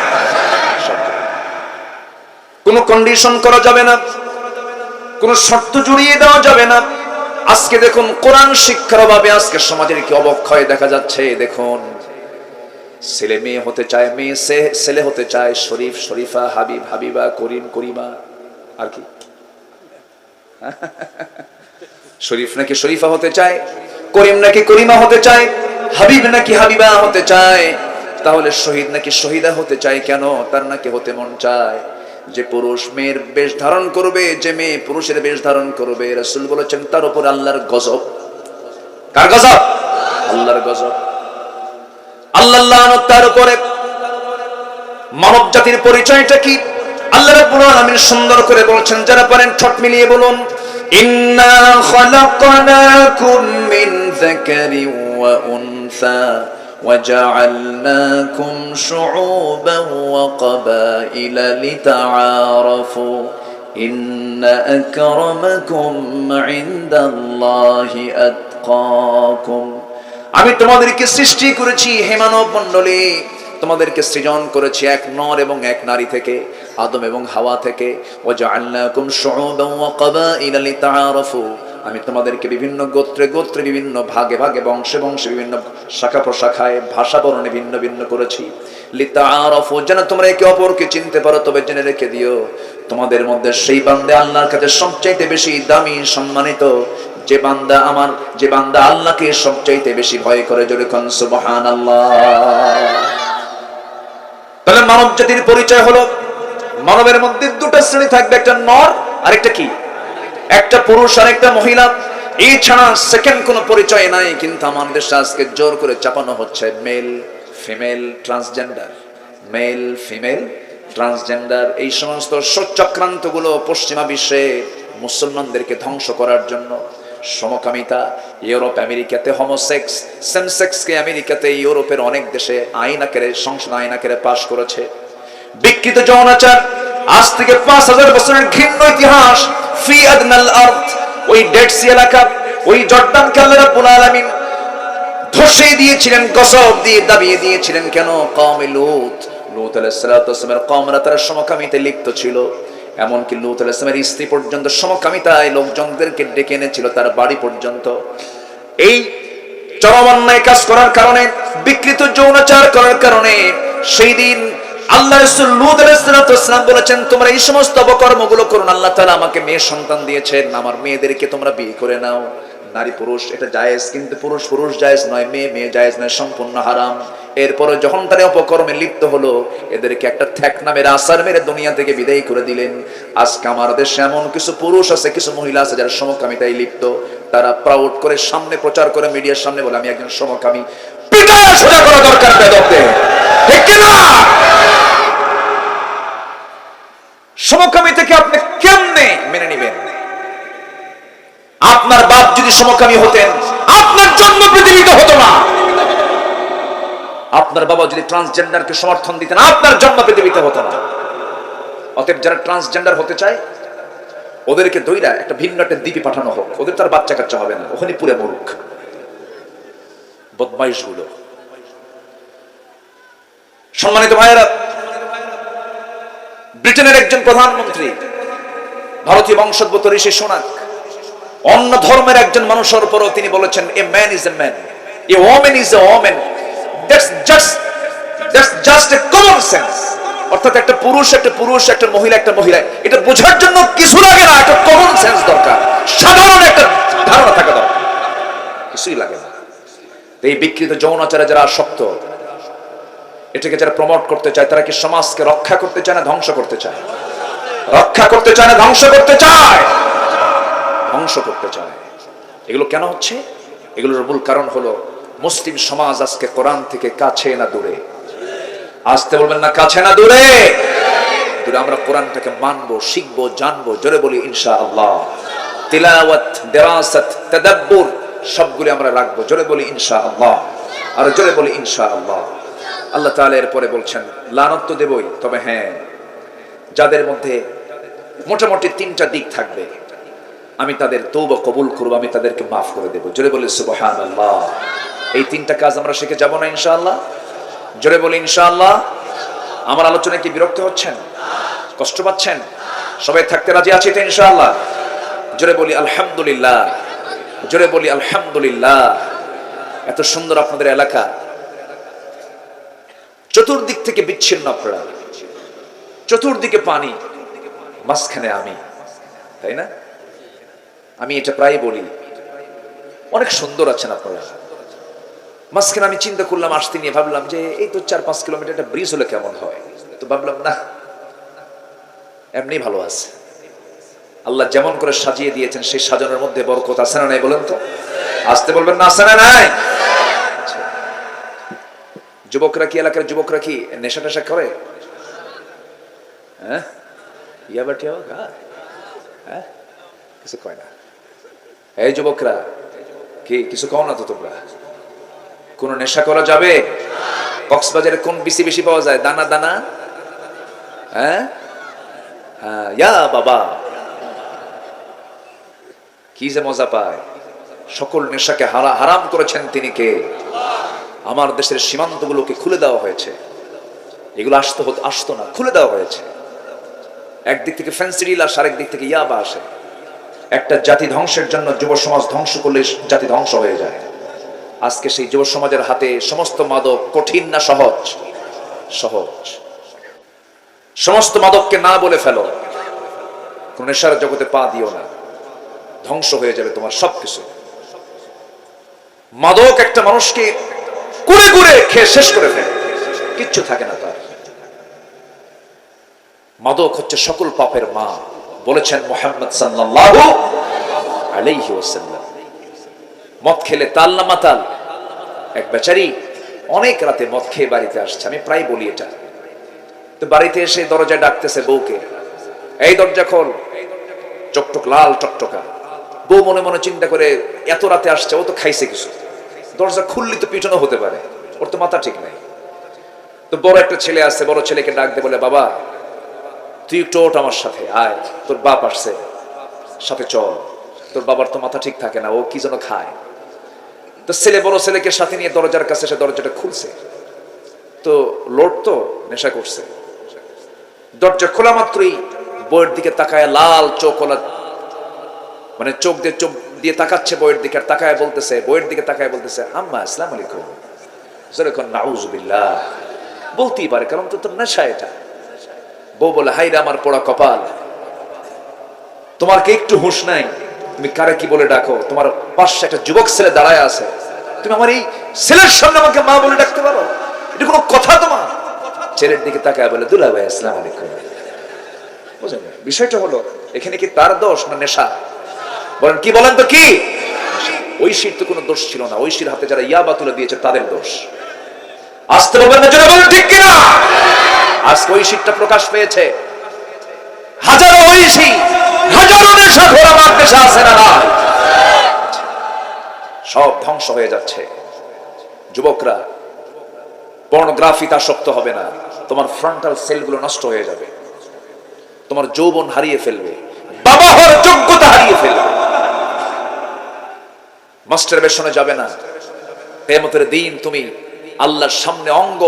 কোনো কন্ডিশন করা যাবে না, কোনো শর্ত জড়িয়ে দেওয়া যাবে না। আজকে দেখুন কোরআন শিক্ষার অভাবে আজকে সমাজের কি অবক্ষয় দেখা যাচ্ছে। দেখুন, ছেলে মেয়ে হতে চায়, মেয়ে ছেলে হতে চায়, শরীফ শরীফা, হাবিব হাবিবা, করিম করিমা, আর কি শরীফ নাকি শরীফা হতে চায়, করিম নাকি করিমা হতে চায়, হাবিব নাকি হাবিবা হতে চায়। তাহলে শহীদ নাকি শহীদা হতে চায় কেন? তার নাকি হতে মন চায়। যে পুরুষ মেয়ের বেশ ধারণ করবে, যে মেয়ে পুরুষের বেশ ধারণ করবে, রাসূল বলেছেন তার উপর আল্লাহর গজব। কার গজব? আল্লাহর গজব। আল্লাহর লানত তার উপরে। মানব জাতির পরিচয়টা কি? আল্লাহ রাব্বুল আলামিন সুন্দর করে বলেছেন, যারা পারেন ঠোঁট মিলিয়ে বলুন, ইন্না খালাকনাকুম মিন যাকারিন ওয়া উনসা وجعلناكم شعوبا وقبائل لتعارفوا إن أكرمكم عند الله أتقاكم। আমি তোমাদেরকে সৃষ্টি করেছি হে মানব মণ্ডলী, তোমাদেরকে সৃজন করেছি এক নর এবং এক নারী থেকে, আদম এবং হাওয়া থেকে। ওয়াজআলনাকুম শুউবান ওয়া ক্বাবাইলা লিতাআরাফু, আমি তোমাদেরকে বিভিন্ন গোত্রে গোত্রে, বিভিন্ন ভাগে ভাগে, বংশে বংশে, বিভিন্ন শাখা প্রশাখায়, ভাষা বর্ণে ভিন্ন ভিন্ন করেছি। লিতাআরাফু, যেন তোমরা একে অপরকে চিনতে পারো। তবে জেনে রেখে দিও, তোমাদের মধ্যে সেই বান্দা আল্লাহর কাছে সবচাইতে বেশি দামি, সম্মানিত, যে বান্দা আল্লাহকে সবচাইতে বেশি ভয় করে। জোরে কোন সুবহানাল্লাহ। তাহলে মানব জাতির পরিচয় হলো, মানবের মধ্যে দুটো শ্রেণী থাকবে, একটা নর আর একটা কি, একটা পুরুষ আর একটা মহিলা। এই ছাড়া সেকেন্ড কোনো পরিচয় নাই। কিন্তু আমাদের দেশে আজকে জোর করে চাপানো হচ্ছে male female transgender, male female transgender. এই সমস্ত চক্রান্ত গুলো পশ্চিমা বিশ্বে মুসলমানদেরকে ধ্বংস করার জন্য। সমকামিতা, ইউরোপ আমেরিকাতে হোমোসেক্স, সেম সেক্সকে আমেরিকাতে ইউরোপের অনেক দেশে আইন আকারে, সংসদ আইন আকারে পাশ করেছে। বিকৃত যৌনাচার, আজ থেকে 5000 বছরের ঘৃণ্য ইতিহাস। ফি আদনাল আরদ, ওই ডেড সি এলাকা, ওই জর্দানকে আল্লাহ রাব্বুল আলামিন ধসে দিয়েছিলেন, গজব দিয়ে দাবিয়ে দিয়েছিলেন। কেন? কওমে লূত, লূত আলাইহিস সালাতু ওয়াস সালামের কওমরা তারা সমকামিতায় লিপ্ত ছিল। এমনকি লূত আলাইহিস সালামের স্ত্রী পর্যন্ত সমকামিতায় লোকজনদেরকে ডেকে এনেছিল তার বাড়ি পর্যন্ত। এই চরম অন্যায় কাজ করার কারণে, বিকৃত যৌনাচার করার কারণে সেই দিন আল্লাহ রাসূল লূত আলাইহিস সালাতু ওয়াস সালাম বলেছেন, তোমরা এই সমস্ত অপকর্মগুলো করো না। আল্লাহ তাআলা আমাকে মেয়ে সন্তান দিয়েছেন, আমার মেয়েদেরকে তোমরা বিয়ে করে নাও। নারী পুরুষ এটা জায়েজ, কিন্তু পুরুষ পুরুষ জায়েজ নয়, মেয়ে মেয়ে জায়েজ নয়, সম্পূর্ণ হারাম। এরপরে যখন তারা অপকর্মে লিপ্ত হলো, এদেরকে একটা ঠ্যাক নামের আসার মেরে দুনিয়া থেকে বিদায় করে দিলেন। আজকে আমার দেশে এমন কিছু পুরুষ আছে, কিছু মহিলা আছে যারা সমকামিতায় লিপ্ত। তারা প্রাউড করে সামনে প্রচার করে, মিডিয়ার সামনে বলে আমি একজন সমকামী। পিটায়া সোজা করা দরকার বেদবদের, ঠিক কি না? সমকামী থেকে আপনি কেমনে মেনে নেবেন? আপনার বাপ যদি সমকামী হতেন, আপনার জন্ম পৃথিবীতে হতো না। আপনার বাবা যদি ট্রান্সজেন্ডারকে সমর্থন দিতেন, আপনার জন্ম পৃথিবীতে হতো না। অতএব যারা ট্রান্সজেন্ডার হতে চায়, ওদেরকে দইরা একটা ভিন্ন একটা দ্বীপে পাঠানো হোক। ওদের তার বাচ্চা কাচ্চা হবে না, ওখানে পুরে মরুক বদমাইশ গুলো। সম্মানিত ভাইয়েরা, ব্রিটেনের একজন প্রধানমন্ত্রী, ভারতীয় বংশোদ্ভূত ঋষি সোনাক, অন্য ধর্মের একজন মানুষের উপরও তিনি বলেছেন, a man is a man, a woman is a woman, that's just a common sense. অর্থাৎ একটা পুরুষ একটা পুরুষ, একটা মহিলা একটা মহিলা, এটা বোঝার জন্য কিছু লাগে না, একটা কমন সেন্স দরকার, সাধারণ একটা ধারণা থাকা দরকার, কিছুই লাগে না। এই বিকৃত যৌনাচারে যারা আসক্ত, এটাকে যারা প্রমোট করতে চায়, তারা কি সমাজকে রক্ষা করতে চায় না ধ্বংস করতে চায়? রক্ষা করতে চায় না ধ্বংস করতে চায়? ধ্বংস করতে চায়। এগুলো কেন হচ্ছে? এগুলোর মূল কারণ হলো মুসলিম সমাজ আজকে কোরআন থেকে কাছে না দূরে। আসতে বলবেন না, কাছে না দূরে? দূরে। আমরা কোরআনটাকে মানবো, শিখবো, জানবো। জোরে বলি ইনশাআল্লাহ। তিলাওয়াত, দিরাসাত, তাদাব্বুর সবগুলো আমরা রাখবো। জোরে বলি ইনশাআল্লাহ। আর জোরে বলি ইনশাআল্লাহ। আল্লাহ তাআলা এরপরে বলছেন, লানত তো দেবই, তবে হ্যাঁ, যাদের মধ্যে মোটামুটি 3টা দিক থাকবে, আমি তাদের তওবা কবুল করব, আমি তাদেরকে মাফ করে দেব। জোরে বলি সুবহানাল্লাহ। এই 3টা কাজ আমরা শিখে যাব না ইনশাআল্লাহ? জোরে বলি ইনশাআল্লাহ। আমার আলোচনায় কি বিরক্ত হচ্ছেন? কষ্ট পাচ্ছেন? সবাই থাকতে রাজি আছি তো ইনশাআল্লাহ? জোরে বলি আলহামদুলিল্লাহ। জোরে বলি আলহামদুলিল্লাহ। এত সুন্দর আপনাদের এলাকা, চতুর্দিক থেকে বিচ্ছিন্ন আপনারা, চতুর্দিকে পানি, মাঝখানে আমি, তাই না? আমি এটা প্রায় বলি, অনেক সুন্দর আছেন আপনারা। মাঝখানে আমি চিন্তা করলাম, আসতে নিয়ে ভাবলাম যে এই তো 4-5 কিলোমিটার একটা ব্রিজ হলে কেমন হয়। তো ভাবলাম না, এমনি ভালো আছে। আল্লাহ যেমন করে সাজিয়ে দিয়েছেন, সেই সাজানোর মধ্যে বরকত আছে না নাই বলেন তো? আসতে বলবেন না, আছে না নাই? যুবকরা কি, এলাকার যুবকরা কি নেশা টেশা করে? হ্যাঁ, ইয়াবা টিয়াবা খায়? হ্যাঁ, কিছু কয় না। এই যুবকরা কি কিছু কও না তো তোমরা? কোন নেশা করা যাবে? কক্সবাজারে কোন বিসি বেশি পাওয়া যায়? দানা দানা? হ্যাঁ, ইয়া বাবা, কি যে মজা পায়। সকল নেশাকে হারাম করেছেন তিনি কে? আমার দেশের সীমান্তগুলোকে খুলে দেওয়া হয়েছে। এগুলো আসতো না, খুলে দেওয়া হয়েছে। একদিক থেকে ফেন্সিডিল আসে, আরেক দিক থেকে ইয়াবা আসে। একটা জাতি ধ্বংসের জন্য যুব সমাজ ধ্বংস করলে জাতি ধ্বংস হয়ে যায়। আজকে সেই যুব সমাজের হাতে সমস্ত মাদক। কঠিন না সহজ? সহজ। সমস্ত মাদককে না বলে ফেলো, কোন নেশার জগতে পা দিও না, ধ্বংস হয়ে যাবে তোমার সবকিছু। মাদক একটা মানুষকে কুড়ে কুড়ে খেয়ে শেষ করে ফেলে, কিচ্ছু থাকে না তার। মাদক হচ্ছে সকল পাপের মা, বলেছেন মুহাম্মদ সাল্লাল্লাহু আলাইহি ওয়াসাল্লাম। মদ খেলে তাল না মাতাল। এক বেচারি অনেক রাতে মদ খেয়ে বাড়িতে আসছে, আমি প্রায় বলি এটা। তো বাড়িতে এসে দরজায় ডাকতেছে বউকে, এই দরজা খোল। চকটক লাল টকটকা। বউ মনে মনে চিন্তা করে, এত রাতে আসছে, ও তো খাইছে কিছু, দরজা খুললি তো পিটানো হতে পারে, ওর তো মাথা ঠিক নাই। তো বড় একটা ছেলে আসছে, বড় ছেলেকে ডাক দিয়ে বলে, বাবা তুই একটু ওঠ আমার সাথে, আয়, তোর বাপ আসছে, সাথে চল। তোর বাবার তো মাথা ঠিক থাকে না, ও কি যেন খায়। তো ছেলে বড় ছেলেকে সাথে নিয়ে দরজার কাছে এসে দরজাটা খুলছে। তো লোড তো নেশা করছে। দরজা খোলা মাত্রই বইয়ের দিকে তাকায়, লাল চোখ, মানে চোখ দিয়ে তাকাচ্ছে বইয়ের দিকে, আর তাকায় বলতেছে, বইয়ের দিকে তাকায় বলতেছে, আম্মা আসসালামু আলাইকুম। যেরকম নাউজুবিল্লাহ বলতেই পারে, কারণ তো তোর নেশা এটা। বউ বলে, হাই রে আমার পোড়া কপাল, তোমার কি একটু হুঁশ নাই? তুমি কারে কি বলে ডাকো? তোমার পাশে একটা যুবক ছেলে দাঁড়ায় আছে, তুমি আমার এই ছেলের সামনে আমাকে মা বলে ডাকতে পারো? এটা কোনো কথা তোমার? ছেলের দিকে তাকায় বলে, দুলা ভাই আসসালামু আলাইকুম। বুঝলেন বিষয়টা হলো, এখানে কি তার দোষ না নেশা? বলেন কি, বলেন তো কি? ঐশীর তো কোনো দোষ ছিল না, ঐশীর হাতে যারা ইয়াবা তুলে দিয়েছে তাদের দোষ। আসতে বলবেন না, জোরে বলেন ঠিক কিনা? আজকে ঐশীরটা প্রকাশ পেয়েছে। হাজারো ঐশী, হাজারো নেশাখোর আমার দেশে আছে না? সব ধ্বংস হয়ে যাচ্ছে। যুবকরা পর্নোগ্রাফিতে আসক্ত হবে না, তোমার ফ্রন্টাল সেলগুলো নষ্ট হয়ে যাবে, তোমার যৌবন হারিয়ে ফেলবে, বাবা হওয়ার যোগ্যতা হারিয়ে ফেলবে। মাস্টারবেশনে যাবে না। কিয়ামতের দিন তুমি আল্লাহর সামনে অঙ্গ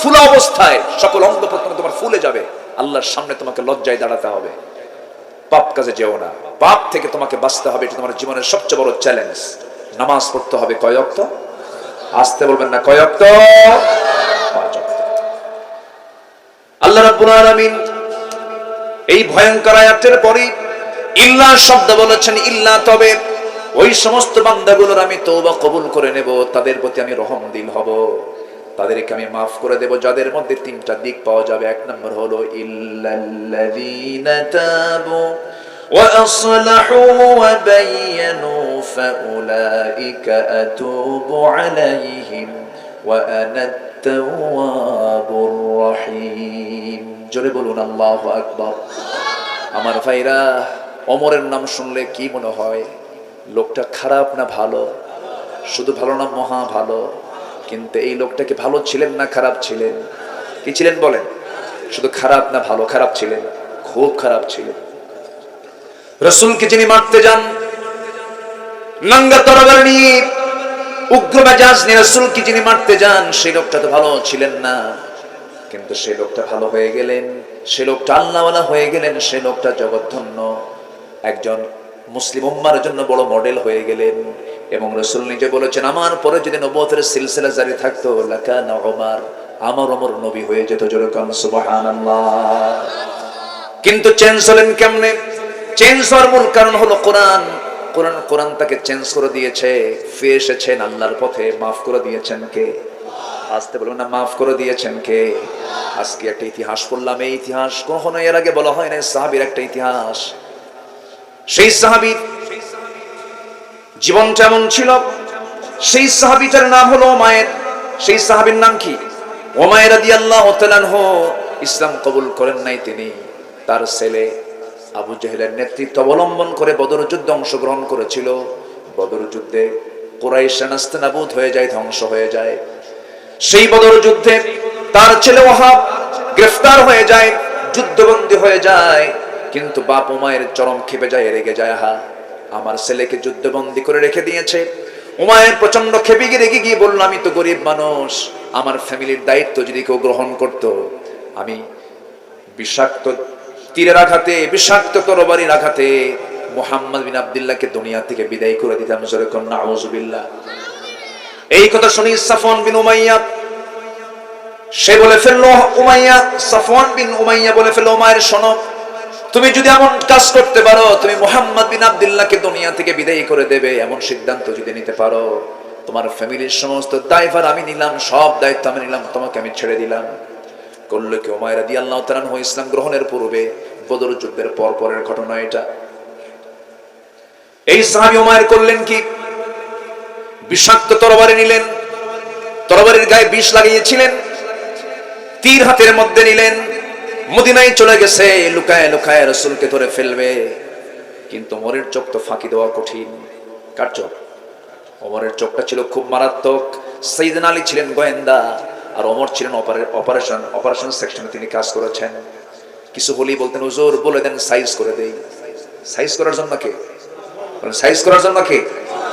ফুলা অবস্থায়, সকল অঙ্গ প্রত্যঙ্গ তোমার ফুলে যাবে, আল্লাহর সামনে তোমাকে লজ্জায় দাঁড়াতে হবে। পাপ কাজে যেও না, পাপ থেকে তোমাকে বাঁচতে হবে, এটা তোমার জীবনের সবচেয়ে বড় চ্যালেঞ্জ। নামাজ পড়তে হবে কয় ওয়াক্ত? আসতে বলবেন না, কয় ওয়াক্ত? 5 ওয়াক্ত। আল্লাহ রাব্বুল আলামিন এই ভয়ঙ্কর আয়াতের পরে ইল্লা শব্দ বলেছেন, ইল্লা তবে ওই সমস্ত বান্দাগুলোর আমি তওবা কবুল করে নেব, তাদের প্রতি আমি রহমদিল হব, তাদেরকে আমি মাফ করে দেব, যাদের মধ্যে 3টা দিক পাওয়া যাবে। 1 নম্বর হলো ইল্লাল্লাযীনা তাবু ওয়া আসলাহু ওয়া বায়্যানু ফাউলাইকা আতুবু আলাইহিম ওয়া আনাত তাওয়াবুর রহিম। জোরে বলুন আল্লাহু আকবার। আমার ভাইরা, ওমরের নাম শুনলে কি মনে হয়? লোকটা খারাপ না ভালো? শুধু ভালো না, মহা ভালো। কিন্তু এই লোকটা কি ভালো ছিলেন না খারাপ ছিলেন? কি ছিলেন বলেন? শুধু খারাপ না ভালো? খারাপ ছিলেন, খুব খারাপ ছিলেন। রাসূলকে যিনি মারতে যান নাঙ্গা তরবারি নিয়ে, উগ্র মেজাজ নিয়ে রাসূলকে যিনি মারতে যান, সেই লোকটা তো ভালো ছিলেন না। কিন্তু সেই লোকটা ভালো হয়ে গেলেন, সেই লোকটা আল্লাহওয়ালা হয়ে গেলেন, সেই লোকটা জগৎধন্য একজন মুসলিম উম্মার জন্য বড় মডেল হয়ে গেলেন। এবং রাসূল নিজে বলেছেন, আমার পরে যদি নবুয়তের সিলসিলা জারি থাকতো লাকানা ওমর, আমার ওমর নবী হয়ে যেত। জোরে কান সুবহানাল্লাহ। কিন্তু চেঞ্জ হলেন কেমনে? চেঞ্জ হওয়ার মূল কারণ হলো কোরআন। কোরআন তাকে চেঞ্জ করে দিয়েছে। ফিরে এসেছেন আল্লাহর পথে। মাফ করে দিয়েছেন কে? আসতে বলুন না, মাফ করে দিয়েছেন কে? আজকে একটা ইতিহাস পড়লাম, এই ইতিহাস কখনো এর আগে বলা হয় না। সাহাবীর একটা ইতিহাস। সেই সাহাবীর জীবনটা এমন ছিল, সেই সাহাবীটার নাম হলো উমাইর। সেই সাহাবীর নাম কি? উমাইর রাদিয়াল্লাহু তাআলা আনহু। ইসলাম কবুল করেন নাই তিনি। তার ছেলে আবু জেহেলের নেতৃত্ব অবলম্বন করে বদর যুদ্ধে অংশগ্রহণ করেছিল। বদর যুদ্ধে কুরাইশ নাস্তানাবুদ হয়ে যায়, ধ্বংস হয়ে যায়। সেই বদর যুদ্ধে তার ছেলে ওয়াহাব গ্রেফতার হয়ে যায়, যুদ্ধবন্দী হয়ে যায়। কিন্তু বাপ উমাইর চরম ক্ষেপে যায়, রেগে যায়। হা, আমার ছেলেকে যুদ্ধবন্দী করে রেখে দিয়েছে, উমায়ের প্রচন্ড খেপে গিয়ে রেগে গিয়ে বলল, আমি তো গরিব মানুষ, আমার ফ্যামিলির দায়িত্ব যদি কেউ গ্রহণ করত, আমি বিষাক্ত তীরের আঘাতে, বিষাক্ত তরবারির আঘাতে মুহাম্মদ বিন আব্দুল্লাহকে দুনিয়া থেকে বিদায় করে দিতাম। জোরে কোন নাউযুবিল্লাহ। এই কথা শুনি সাফওয়ান বিন উমাইয়া সে বলে ফেললো, উমাইয়া, সাফওয়ান বিন উমাইয়া বলে ফেললো, উমায়ের শোনো, তুমি যদি এমন কাজ করতে পারো, তুমি মুহাম্মদ বিন আব্দুল্লাহকে দুনিয়া থেকে বিদায় করে দেবে, এমন সিদ্ধান্ত যদি নিতে পারো, তোমার ফ্যামিলির সমস্ত দায়ভার আমি নিলাম, সব দায়িত্ব আমি নিলাম, তোমাকে আমি ছেড়ে দিলাম। করলো কি, উমাইর রাদিয়াল্লাহু তাআলা আনহু ইসলাম গ্রহণের পূর্বে বদর যুদ্ধের পরের ঘটনা এটা। এই সাহাবী উমাইর করলেন কি, বিষাক্ত তরবারি নিলেন, তরবারির গায়ে বিষ লাগিয়েছিলেন, তীর হাতের মধ্যে নিলেন, মদিনায় চলে গেছে, লুকায় লুকায় রাসূলকে ধরে ফেলবে। কিন্তু ওমরের চোখ তো ফাঁকি দেওয়া কঠিন। কার চোখ? ওমরের চোখটা ছিল খুব মারাত্মক। সাইয়েদনা আলী ছিলেন গোয়েন্দা, আর ওমর ছিলেন অপারেশন সেকশনে, তিনি কাজ করেছেন। কিছু হলেই বলতেন, হুজুর বলে দেন সাইজ করে দেই। সাইজ করার জন্য কে? সাইজ করার জন্য কে?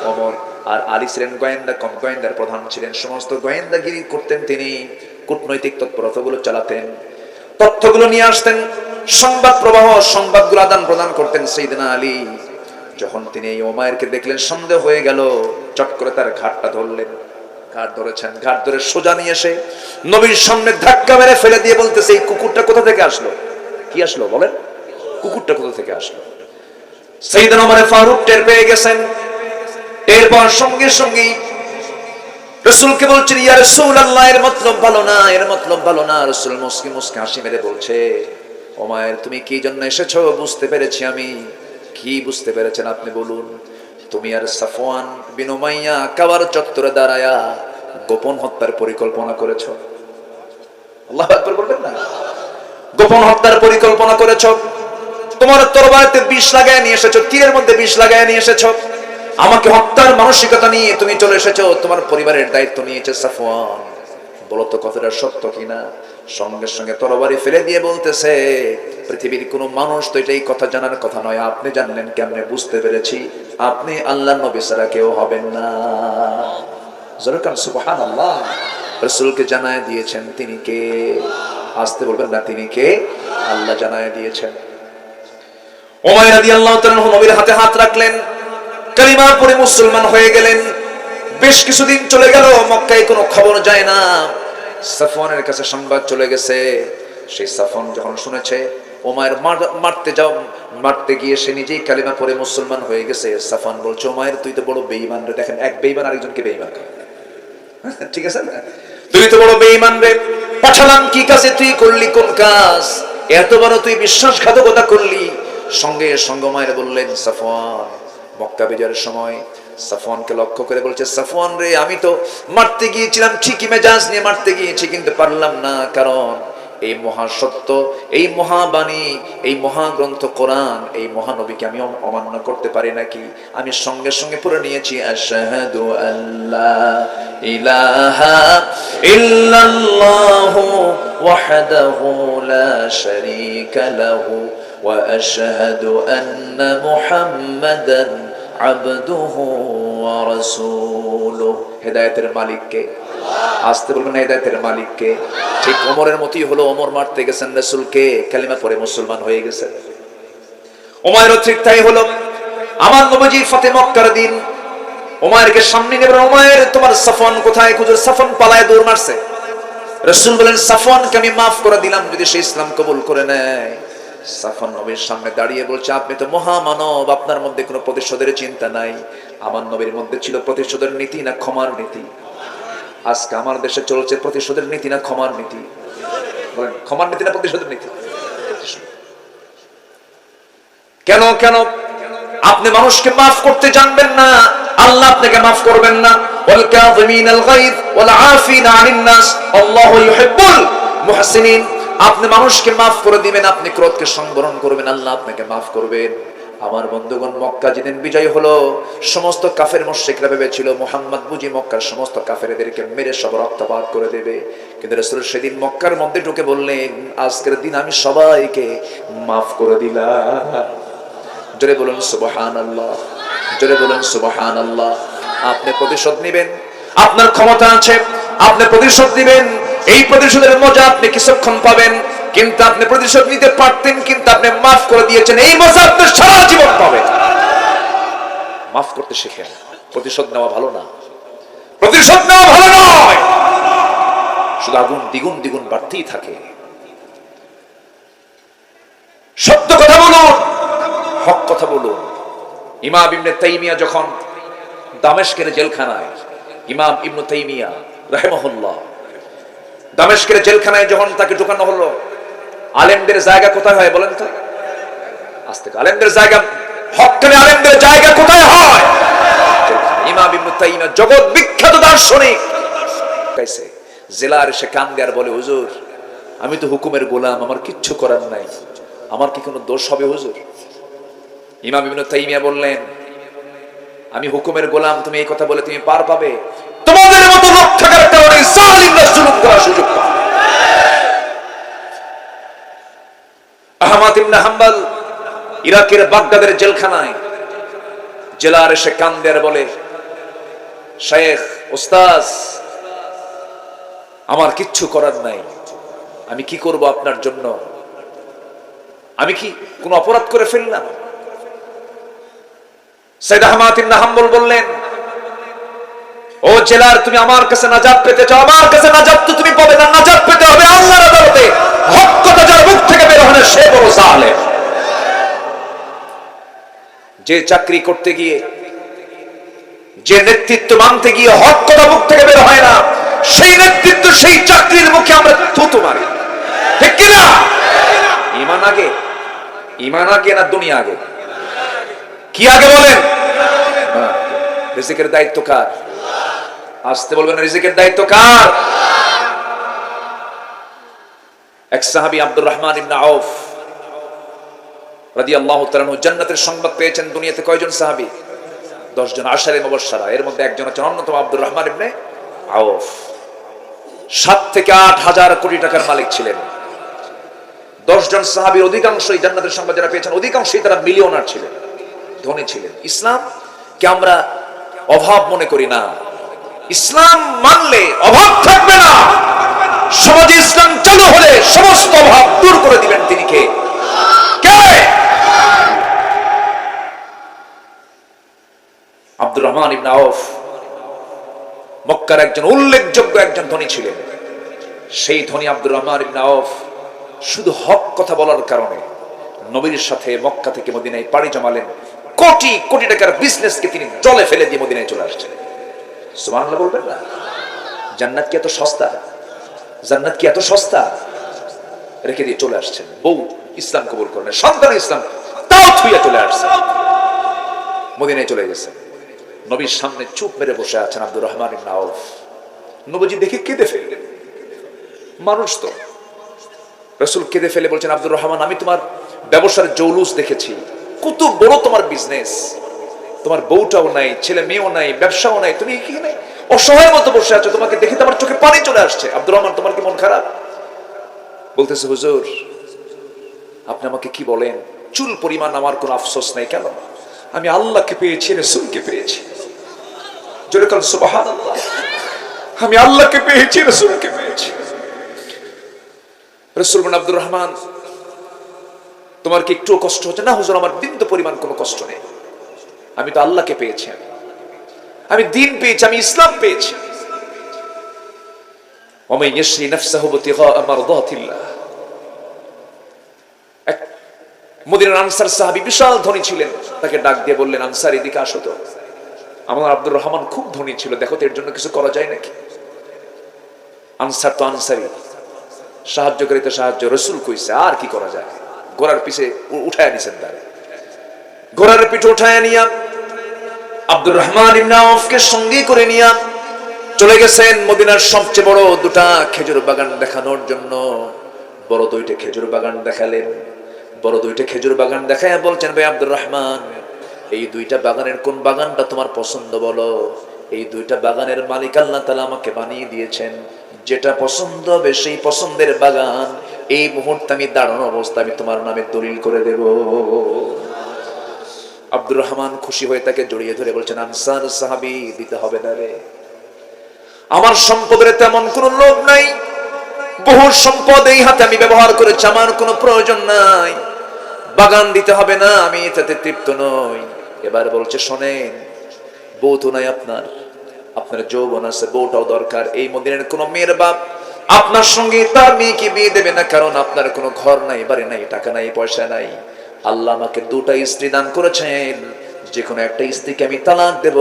ওমর। আর আলী ছিলেন গোয়েন্দা, গোয়েন্দার প্রধান ছিলেন, সমস্ত গোয়েন্দাগিরি করতেন তিনি, কূটনৈতিক তৎপরতাগুলো চালাতেন, তথ্যগুলো নিয়ে আসতেন, সংবাদ প্রবাহ, সংবাদগুলো আদান প্রদান করতেন সাইয়েদনা আলী। যখন তিনি এই উমাইরকে দেখলেন, সন্দেহ হয়ে গেল, চট করে তার ঘাটটা ধরলেন, ঘাট ধরেছেন, ঘাট ধরে সোজা নিয়ে এসে নবীর সামনে ধাক্কা মেরে ফেলে দিয়ে বলতেছে, এই কুকুরটা কোথা থেকে আসলো? কি আসলো বলেন? কুকুরটা কোথা থেকে আসলো? সাইয়েদনা ওমর ফারুক টের পেয়ে গেছেন। এরপর সঙ্গে সঙ্গেই রাসূলকে বলছেন, ইয়া রাসূলুল্লাহ, এর মতলব ভালো না, এর মতলব ভালো না। রাসূল মুস্কি মুস্কি হাসি মেরে বলছে, ওমর তুমি কি জন্য এসেছো বুঝতে পেরেছি আমি। কি বুঝতে পেরেছেন আপনি বলুন? তুমি আর সাফওয়ান বিন উমাইয়া কাবার চত্বরে দাঁড়ায়া গোপন হত্যার পরিকল্পনা করেছো। আল্লাহু আকবার বলবেন না? গোপন হত্যার পরিকল্পনা করেছো, তোমার তরবারিতে বিষ লাগায় নিয়ে এসেছো, তীরের মধ্যে বিষ লাগায় নিয়ে এসেছো, আমাকে হত্যার মানসিকতা নিয়ে তুমি চলে এসেছো, তোমার পরিবারের দায়িত্ব নিয়েছে সাফওয়ান। বলো তো কথাটা সত্য কিনা? সঙ্গে সঙ্গে তরবারি ফেলে দিয়ে বলতেছে, পৃথিবীর কোন মানুষ তো এটাই কথা জানার কথা নয়, আপনি জানলেন কেমনে? বুঝতে পেরেছি, আপনি আল্লাহর নবী ছাড়া কেউ হবেন না। জোরে সুবহানাল্লাহ। রাসূলকে জানায় দিয়েছেন তিনি কে? আসতে বলবেন না, তিনি কে? আল্লাহ জানায় দিয়েছেন। উমাইর রাদিয়াল্লাহু তাআলা নবীর হাতে হাত রাখলেন, কালিমা পড়ে মুসলমান হয়ে গেলেন। বেশ কিছুদিন চলে গেল, মক্কায় কোনো খবর যায় না। সাফওয়ানের কাছে সংবাদ চলে গেছে। সেই সাফওয়ান যখন শুনেছে উমাইর মারতে গিয়ে সে নিজেই কালিমা পড়ে মুসলমান হয়ে গেছে, সাফওয়ান বলছে, উমাইর তুই তো বড় বেঈমান রে। দেখেন, এক বেঈমান আরেকজনকে বেঈমান করে, ঠিক আছে না? তুই তো বড় বেঈমান রে, পাঠালাম কি কাজে, তুই করলি কোন কাজ? এত বড় তুই বিশ্বাসঘাতকতা করলি। সঙ্গে সঙ্গে উমাইর বললেন, সাফওয়ান, মক্কা বিজয়ের সময় সাফওয়ানকে লক্ষ্য করে বলছে, সাফওয়ান রে, আমি তো মারতে গিয়েছিলাম, ঠিকই মেজাজ নিয়ে মারতে গিয়েছি, কিন্তু পারলাম না, কারণ এই মহাসত্য, এই মহাবাণী, এই মহাগ্রন্থ কোরআন, এই মহানবীকে আমি অমান্য করতে পারি নাকি? আমি সঙ্গে সঙ্গে পড়ে নিয়েছি, আশহাদু আল্লা ইলাহা ইল্লাল্লাহু ওয়াহদাহু লা শারীকা লাহু ওয়া আশহাদু আন্না মুহাম্মাদান আবদুহু ওয়া রাসূলুহু। হেদায়েতের মালিক কে? আসতে বলবেন না, হেদায়েতের মালিক কে? ঠিক ওমরের মতই হলো, ওমর মারতে গেছেন রাসূলকে, কালিমা পড়ে মুসলমান হয়ে গেছেন। উমাইরও ঠিক তাই হলো। আমার নবীজি ফাতে মক্কার দিন উমাইরকে সামনে নেবেন, উমাইর তোমার সাফওয়ান কোথায়? খুঁজে সাফওয়ান পালায় দৌড় মারছে। রাসূল বলেন, সাফওয়ানকে আমি মাফ করে দিলাম যদি সে ইসলাম কবুল করে নেয়। সাফওয়ান নবীর সামনে দাঁড়িয়ে বলছে, আপনি তো মহামানব, আপনার মধ্যে কোনো প্রতিশোধের চিন্তা নাই। আমার নবীর মধ্যে ছিল প্রতিশোধের নীতি না ক্ষমার নীতি? আজকে আমার দেশে চলছে প্রতিশোধের নীতি না ক্ষমার নীতি? বলেন, ক্ষমার নীতি না প্রতিশোধের নীতি? কেন কেন আপনি মানুষকে মাফ করতে জানবেন না, আল্লাহ আপনাকে মাফ করবেন না। ওয়াল কাযিমিনাল গায়জ ওয়াল আফিনা আনিন নাস আল্লাহু ইউহিব্বুল মুহসিনিন। আপনি মানুষকে মাফ করে দিবেন, আপনি ক্রোধকে সংবরণ করবেন, আল্লাহ আপনাকে মাফ করবেন। আমার বন্ধুগণ, মক্কা যেদিন বিজয় হলো, সমস্ত কাফের মুশরিকরা ভেবেছিল মুহাম্মদ বুঝি মক্কার সমস্ত কাফেরদেরকে মেরে সব রক্তপাত করে দেবে। কিন্তু রাসূল সেদিন মক্কার মধ্যে ঢুকে বললেন, আজকের দিন আমি সবাইকে মাফ করে দিলাম। জোরে বলুন সুবহানাল্লাহ, জোরে বলুন সুবহানাল্লাহ। আপনি প্রতিশোধ নেবেন, আপনার ক্ষমতা আছে, আপনি প্রতিশোধ দিবেন। এই প্রতিশোধের মজা আপনি কিছুক্ষণ পাবেন, কিন্তু আপনি প্রতিশোধ নিতে পারতেন, কিন্তু আপনি মাফ করে দিয়েছেন, এই মজা আপনি সারা জীবন পাবেন। মাফ করতে শিখেন। প্রতিশোধ নেওয়া ভালো না, প্রতিশোধ নেওয়া ভালো নয়, শুধু আগুন দ্বিগুণ দ্বিগুণ বাড়তেই থাকে। সত্য কথা বলুন, হক কথা বলুন। ইমাম ইবনে তাইমিয়া যখন দামেস্কের জেলখানায়, ইমাম ইবনে তাইমিয়া রাহিমাহুল্লাহ দামেস্কের জেলখানায় যখন তাকে ঢোকানো হলো, আলেমদের জায়গা কোথায় হয় বলেন তো? আজ থেকে আলেমদের জায়গা, হক্কানি আলেমদের জায়গা কোথায় হয়? ইমাম ইবনে তাইমিয়া জগৎ বিখ্যাত দার্শনিক, কাইছে জেলার এসে কান্দে আর বলে, হুজুর আমি তো হুকুমের গোলাম, আমার কিচ্ছু করার নাই, আমার কি কোনো দোষ হবে হুজুর? ইমাম ইবনে তাইমিয়া বললেন, আমি হুকুমের গোলাম, তুমি এই কথা বলে তুমি পার পাবে? তোমাদের মতো লোক থাকার কারণে জালিমরা জুলুম করার সুযোগ পায়। আহমদ ইবনে হাম্বল ইরাকের বাগদাদের জেলখানায় জেলার এসে কান্দে আর বলে, শেখ ওস্তাদ আমার কিচ্ছু করার নাই, আমি কি করব আপনার জন্য? আমি কি কোন অপরাধ করে ফেললাম? সাইয়েদ আহমদ ইবনে হাম্বল বললেন, ও জেলার, তুমি আমার কাছে নাজাত পেতে চাও, আমার কাছে নাজাত তো তুমি পাবে না, নাজাত পেতে হবে আল্লাহর আদালতে। হক কথা যার মুখ থেকে বের হয় না সে বড় জালেম। যে চাকরি করতে গিয়ে, যে নেতৃত্ব মানতে গিয়ে হক কথা মুখ থেকে বের হয় না, সেই নেতৃত্ব, সেই চাকরির মুখে আমরা থুতু মারি, ঠিক কিনা? ঈমান আগে, ঈমান আগে না দুনিয়া আগে? কি আগে বলেন? রিজিকের দায়িত্ব কার? আসতে বলবেন, রিজিকের দায়িত্ব কার? এক সাহাবী আব্দুর রহমান ইবনে আউফ রাদিয়াল্লাহু তাআলা আনহু জান্নাতের সংবাদ পেয়েছেন। দুনিয়াতে কয়জন সাহাবী? 10 জন আশারে মুবাশশারা, এর মধ্যে একজন হচ্ছেন অন্যতম আব্দুর রহমান ইবনে আউফ। 7 থেকে 8 হাজার কোটি টাকার মালিক ছিলেন। 10 জন সাহাবীর অধিকাংশই জান্নাতের সংবাদ যারা পেয়েছেন, অধিকাংশই তারা মিলিয়নার ছিলেন, ধনী ছিলেন। ইসলাম কে আমরা অভাব মনে করি না। ইসলাম মানলে অভাব থাকবে না। সমাজে ইসলাম চালু হলে সমস্ত অভাব দূর করে দিবেন তিনি কে? আব্দুর রহমান ইবনে আউফ মক্কার একজন উল্লেখযোগ্য একজন ধনী ছিলেন। সেই ধনী আব্দুর রহমান ইবনে আউফ শুধু হক কথা বলার কারণে নবীর সাথে মক্কা থেকে মদিনায় পাড়ি জমালেন। কোটি কোটি টাকার বিজনেসকে তিনি জলে ফেলে দিয়ে মদিনায় চলে আসছেন। সুবহানাল্লাহ বলবেন না? জান্নাত কি এত সস্তা? জান্নাত কি এত সস্তা? রেখে দিয়ে চলে আসছেন। বউ ইসলাম কবুল করেন, সন্তান ইসলাম, তাও থুইয়া চলে আসছেন, মদিনায় চলে গেছেন। নবীর সামনে চুপ মেরে বসে আছেন আব্দুর রহমান ইবনে আউফ। নবীজি দেখে কেঁদে ফেললেন। মানুষ তো, রাসূল কেঁদে ফেলে বলছেন, আব্দুর রহমান, আমি তোমার ব্যবসার জৌলুস দেখেছি, কত বড় তোমার বিজনেস, তোমার বউটাও নাই, ছেলে মেয়েও নাই, ব্যবসাও নাই, তুমি এখানে অসহায়ের মতো বসে আছো, তোমাকে দেখে তো আমার চোখে পানি চলে আসছে। আব্দুর রহমান, তোমার কি মন খারাপ? বলতেছে, হুজুর আপনি আমাকে কি বলেন, চুল পরিমাণ আমার কোনো আফসোস নাই। কেন? আমি আল্লাহকে পেয়েছি, রাসূলকে পেয়েছি। জোরে বলেন সুবহানাল্লাহ। আমি আল্লাহকে পেয়েছি, রাসূলকে পেয়েছি। রাসূল বলেন, আব্দুর রহমান তোমার কি একটু কষ্ট হচ্ছে? না হুজুর, আমার বিন্দু পরিমাণ কোনো কষ্ট নেই, আমি তো আল্লাহকে পেয়েছি, আমি দ্বীন পেয়েছি, আমি ইসলাম পেয়েছি। ওয়ামান ইয়াশরি নাফসাহু ইবতিগাআ মারদাতিল্লাহ। এক মদিনার আনসার সাহাবী বিশাল ধনী ছিলেন, তাকে ডাক দিয়ে বললেন, আনসার এদিকে আসো তো, আমার আব্দুর রহমান খুব ধনী ছিল, দেখো তো এর জন্য কিছু করা যায় নাকি? আনসার তো আনসারি, সাহায্যকারীতে সাহায্য, রাসূল কইছে আর কি করা যায়? ঘোড়ার পিছে উঠায় নিছেন, তারে ঘোড়ার পিঠে উঠায় নিয়া আব্দুর রহমান ইবনে আউফকে সঙ্গে করে নিয়া চলে গেছেন মদিনার সবচেয়ে বড় দুটা খেজুর বাগান দেখানোর জন্য। বড় দুইটা খেজুর বাগান দেখালেন। বড় দুইটা খেজুর বাগান দেখায় বলছেন, ভাই আব্দুর রহমান, এই দুইটা বাগানের কোন বাগানটা তোমার পছন্দ বলো? এই দুইটা বাগানের মালিক আল্লাহ তাআলা আমাকে বানিয়ে দিয়েছেন, যেটা পছন্দ হবে সেই পছন্দের বাগান এই মুহূর্তে আমি দাঁড়ানো অবস্থা আমি তোমার নামে দলিল করে দেব। আব্দুর রহমান খুশি হয়ে তাকে জড়িয়ে ধরে বলছেন, আনসার সাহাবী, দিতে হবে না রে, আমার সম্পদের তেমন কোনো লোভ নাই, বহু সম্পদ এই হাতে আমি ব্যবহার করেছি, আমার কোনো প্রয়োজন নাই, বাগান দিতে হবে না, আমি এটাতে তৃপ্ত নই। এবার বলছে, শোনেন, বউ তো নাই আপনার, আপনার যৌবন আছে, বউটাও দরকার। এই মদিনার কোন মেয়ের বাপ আপনার সঙ্গে তার মেয়েকে বিয়ে দেবে না, কারণ আপনার কোনো ঘর নাই, বাড়ি নাই, টাকা নাই, পয়সা নাই। আল্লাহ আমাকে দুটা স্ত্রী দান করেছেন, যে কোনো একটা স্ত্রীকে আমি তালাক দেব,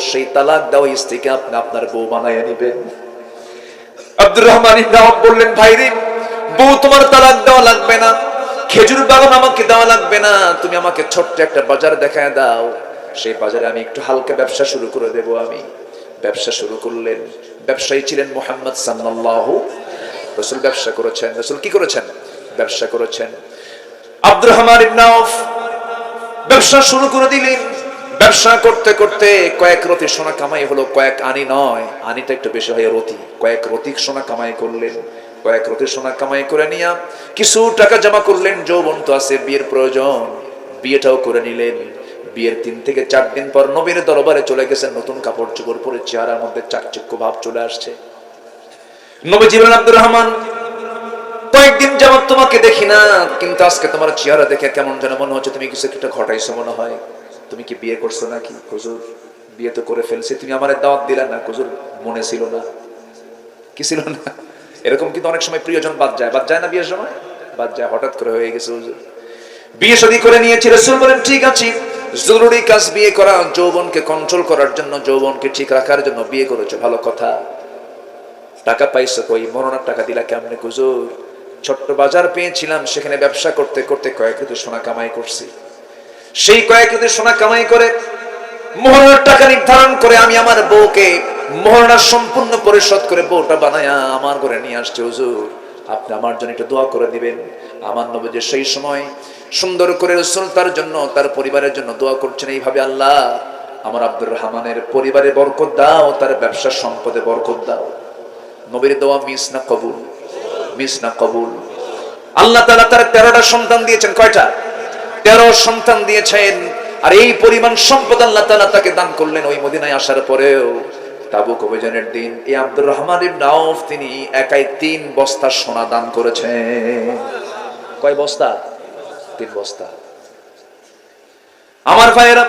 সেই তালাক দেওয়া স্ত্রীকে আপনি আপনার বউ বানাইয়া নিবেন। আব্দুর রহমান ইবনে আওফ বললেন, ভাইরে, বউ তোমার তালাক দেওয়া লাগবে না, খেজুর বাগান আমাকে দেওয়া লাগবে না, তুমি আমাকে ছোট্ট একটা বাজার দেখায় দাও, সেই বাজারে আমি একটু হালকা ব্যবসা শুরু করে দেব। আমি ব্যবসা শুরু করলেন। ব্যবসায়ী ছিলেন মুহাম্মদ সাল্লাল্লাহু, রাসূল ব্যবসা করেছেন। রাসূল কি করেছেন? ব্যবসা করেছেন। আব্দুর রহমান ইবনে আওফ ব্যবসা শুরু করে দিলেন। ব্যবসা করতে করতে কয়েক রতি সোনা কামাই হলো, কয়েক আনি নয়, আনিটা একটু বেশি হয়, রতি, কয়েক রতি সোনা কামাই করলেন। কয়েক রতি সোনা কামাই করে নিয়ে কিছু টাকা জমা করলেন, যৌবন তো আছে, বিয়ের প্রয়োজন, বিয়েটাও করে নিলেন। বিয়ের 3 থেকে 4 দিন পর নবীর দরবারে চলে গেছেন, নতুন কাপড় চোপড় পরে, চেহারার মধ্যে চাকচিক্য ভাব চলে আসছে। নবীজি বলেন, আব্দুর রহমান, কয়েকদিন যাবত তোমাকে দেখি না, কিন্তু আজকে তোমার চেহারা দেখে কেমন যেন মনে হচ্ছে তুমি কিছু একটা ঘটাইছো মনে হয়। তুমি কি বিয়ে করছো নাকি? হুজুর, বিয়ে তো করে ফেলছি, তুমি আমারে দাওয়াত দিলা না। হুজুর, মনে ছিল না। কি ছিল না? এরকম কিন্তু অনেক সময় প্রিয়জন বাদ যায় না, বিয়ের সময় বাদ যায়, হঠাৎ করে হয়ে গেছে। হুজুর, বিয়ে শাদী করে নিয়েছি। রাসূল বলেন, ঠিক আছে, জরুরি কাজ বিয়ে করা, যৌবনকে কন্ট্রোল করার জন্য, যৌবনকে ঠিক রাখার জন্য বিয়ে করেছো, ভালো কথা। টাকা পাইছো কই? মরণের টাকা দিলা কেমনে? হুজুর, ছোট্ট বাজার পেয়েছিলাম, সেখানে ব্যবসা করতে করতে কয়েক রতি সোনা কামাই করছি, সেই কয়েক রতি সোনা কামাই করে মোহরের টাকা নির্ধারণ করে আমি আমার বউকে মোহরটা সম্পূর্ণ পরিশোধ করে বউটা বানায়া আমার ঘরে নিয়ে আসছে। হুজুর, আপনি আমার জন্য একটু দোয়া করে দিবেন। আমার নবী যে সেই সময় সুন্দর করে রাসূল তার জন্য, তার পরিবারের জন্য দোয়া করছেন এইভাবে, আল্লাহ, আমার আব্দুর রহমানের পরিবারে বরকত দাও, তার ব্যবসার সম্পদে বরকত দাও। নবীর দোয়া মিস না কবুল? মিস না কবুল? আল্লাহ তাআলা তার 13টা সন্তান দিয়েছেন। কয়টা? 13 সন্তান দিয়েছেন। আর এই পরিমাণ সম্পদ আল্লাহ তাআলা তাকে দান করলেন। ওই মদিনায় আসার পরেও তাবুক অভিযানের দিন এই আব্দুর রহমান ইবনে আওফ তিনি একাই 3 বস্তা সোনা দান করেছেন। কয় বস্তা? 3 বস্তা। আমার ভাইয়েরা,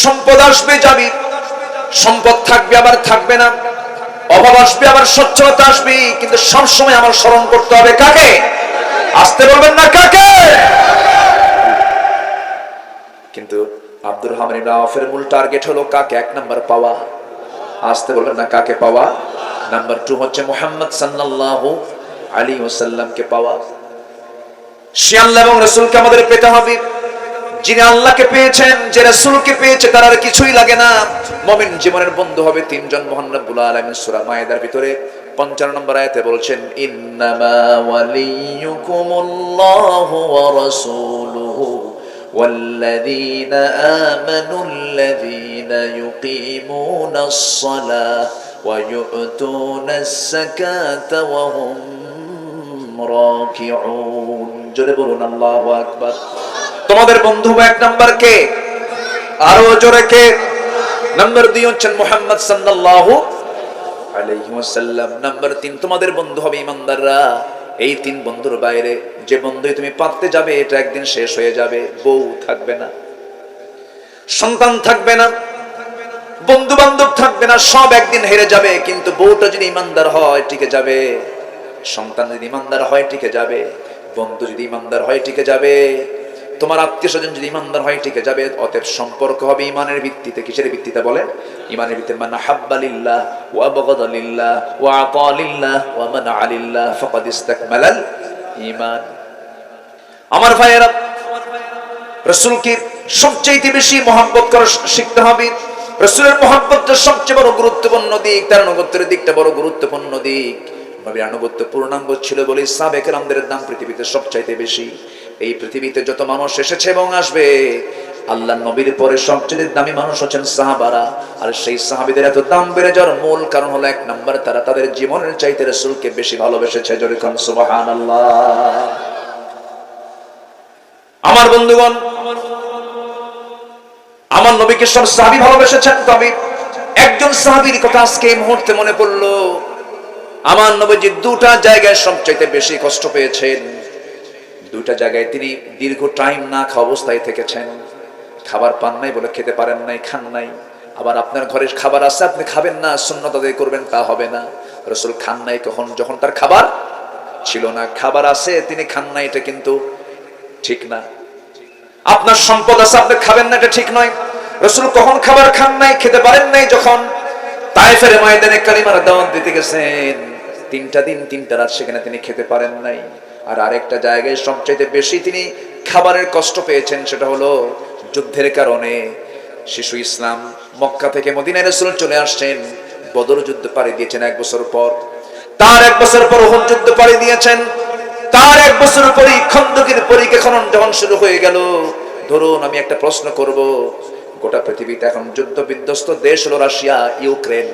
সম্পদ আসবে যাবে, সম্পদ থাকবে আবার থাকবে না, অভাব আসবে আবার সচ্ছলতা আসবে, কিন্তু সব সময় আমার স্মরণ করতে হবে কাকে? আসতে বলবেন না কাকে? কিন্তু আব্দুর রহমান ইবনে আওফের মূল টার্গেট হলো কাকে? 1 নাম্বার পাওয়া। আসতে বলবেন না কাকে পাওয়া? নাম্বার 2 হচ্ছে মুহাম্মদ সাল্লাল্লাহু আলাইহি ওয়াসাল্লামকে পাওয়া। সে আল্লাহ এবং রাসূলকে আমাদের পেতে হবে। যিনি আল্লাহকে পেয়েছেন, যে রাসূলকে পেয়েছে, তার আর কিছুই লাগে না। মুমিন জীবনের বন্ধু হবে 3 জন। মহান রব্বুল আলামিন সূরা মায়েদার ভিতরে 55 নম্বর আয়াতে বলছেন, ইন্নামা ওয়ালিয়ুকুমুল্লাহু ওয়া রাসূলুহু والذين آمنوا الذين يقيمون الصلاة ويؤتون الزكاة وهم راكعون। জোরে বলুন আল্লাহু আকবার। তোমাদের বন্ধু 1 নাম্বার কে? আরো জোরে কে? নাম্বার 2 হচ্ছেন মুহাম্মদ সাল্লাল্লাহু আলাইহি ওয়াসাল্লাম। নাম্বার 3 তোমাদের বন্ধু হবে ঈমানদাররা। এই 3 বন্ধুর বাইরে যে বন্ধুই তুমি পাতে যাবে, এটা একদিন শেষ হয়ে যাবে। বউ থাকবে না, সন্তান থাকবে না, বন্ধু বান্ধব থাকবে না, সব একদিন হেরে যাবে। কিন্তু বউটা যদি ঈমানদার হয় টিকে যাবে, সন্তান যদি ঈমানদার হয় টিকে যাবে, বন্ধু যদি ঈমানদার হয় টিকে যাবে, তোমার আত্মীয়স্বজন যদি ঈমানদার হয় টিকে যাবে। অতএব সম্পর্ক হবে ঈমানের ভিত্তিতে। কিসের ভিত্তিতে বলেন? ঈমানের ভিত্তিতে। মান হাব্বা লিল্লাহ ওয়া বাগাদা লিল্লাহ ওয়া আতা লিল্লাহ ওয়া মানা লিল্লাহ ফাকাদ ইসতাকমালাল ঈমান। আমার ভাইয়েরা, রাসূলকে সবচেয়ে বেশি মহব্বত করা শিখতে হবে। রাসূলের মহব্বতটা সবচেয়ে বড় গুরুত্বপূর্ণ দিক, তার আনুগত্যের দিকটা বড় গুরুত্বপূর্ণ দিক। নবীর আনুগত্য পূর্ণাঙ্গ ছিল বলে সাহাবায়ে কেরামদের দাম পৃথিবীতে সবচাইতে বেশি। এই পৃথিবীতে যত মানুষ এসেছে এবং আসবে, আল্লাহর নবীর পরে সবচেয়ে দামি মানুষ হচ্ছেন সাহাবারা। আর সেই সাহাবীদের এত দাম বেড়ে যাওয়ার মূল কারণ হলো 1 নাম্বার, তারা তাদের জীবনের চাইতে রাসূলকে বেশি ভালোবেসেছে। জোরে কোন সুবহানাল্লাহ। আমার বন্ধুগণ, আমার নবীকে সব সাহাবী ভালোবেসেছেন, তবে একজন সাহাবীর কথা আজকে এই মুহূর্তে মনে পড়লো। আমার নবীজি দুটা জায়গায় সবচাইতে বেশি কষ্ট পেয়েছেন। দুটা জায়গায় তিনি দীর্ঘ টাইম না খাওয়া অবস্থায় থেকেছেন। খাবার পান নাই বলে খেতে পারেন নাই, খান নাই। আবার আপনার ঘরে খাবার আছে, আপনি খাবেন না, সুন্নাত আদায় করবেন, তা হবে না। রাসূল খান নাই কখন? যখন তার খাবার ছিল না। খাবার আছে, তিনি খান নাই, এটা কিন্তু ঠিক না। আপনার সম্পদ আছে, আপনি খাবেন না, এটা ঠিক নয়। রাসূল কখন খাবার খান নাই, খেতে পারেন নাই? যখন তায়েফের ময়দানে কালিমার দাওয়াত দিতে গেছেন, 3টা দিন 3টা রাত সেখানে তিনি খেতে পারেন নাই। আর আরেকটা জায়গায় সবচেয়ে বেশি তিনি খাবারের কষ্ট পেয়েছেন, সেটা হলো যুদ্ধের কারণে। শিশু ইসলাম মক্কা থেকে মদিনায় রাসূল চলে আসছেন, বদর যুদ্ধ পাড়ি দিয়েছেন 1 বছর পর। তার 1 বছর পর উহুদ যুদ্ধ পাড়ি দিয়েছেন। তার 1 বছর পরই খন্দকের পরীক্ষা খনন যখন শুরু হয়ে গেল। ধরুন আমি একটা প্রশ্ন করব, গোটা পৃথিবীতে এখন যুদ্ধ বিধ্বস্ত দেশ হলো রাশিয়া, ইউক্রেন।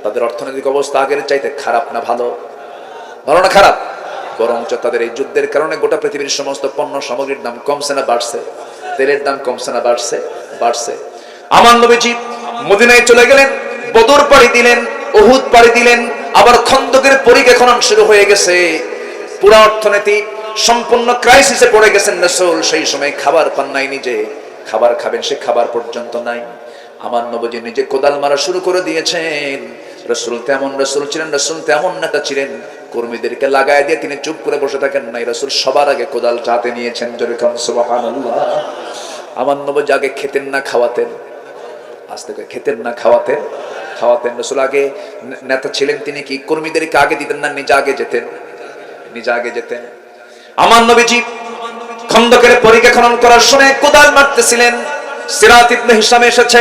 তাদের অর্থনৈতিক অবস্থা আগের চাইতে খারাপ না ভালো? ভালো না খারাপ? বরঞ্চ তাদের এই যুদ্ধের কারণে গোটা পৃথিবীর সমস্ত পণ্য সামগ্রীর দাম কমছে না বাড়ছে? তেলের দাম কমছে না বাড়ছে? বাড়ছে। আমার নবীজি মদিনায় চলে গেলেন, বদর পাড়ি দিলেন, উহুদ পাড়ি দিলেন, আবার খন্দকের পরীক্ষা খনন শুরু হয়ে গেছে। পুরো অর্থনীতি সম্পূর্ণ ক্রাইসিসে পড়ে গেছেন রাসূল। সেই সময় খাবার পান নাই, নিজে খাবার খাবেন সে খাবার পর্যন্ত নাই। আমার নবীজি নিজে কোদাল মারা শুরু করে দিয়েছেন। রাসূল তেমন রাসূল ছিলেন, রাসূল তেমন নেতা ছিলেন, কর্মীদেরকে লাগায় দিয়ে তিনি চুপ করে বসে থাকেন নাই। রাসূল সবার আগে কোদালটা হাতে নিয়েছেন। জোরে কান সুবহানাল্লাহ। আমার নবীজি আগে খেতেন না খাওয়াতেন? আজ থেকে খেতেন না খাওয়াতেন? খাওয়াতেন। রাসূল আগে নেতা ছিলেন, তিনি কি কর্মীদেরকে আগে দিতেন না নিজে আগে যেতেন? নিজে আগে যেতেন। আমার নবীজি খন্দকের পরীক্ষা খনন করার সময় কোদাল মারতেছিলেন। সিরাত ইবনে হিশামে এসেছে,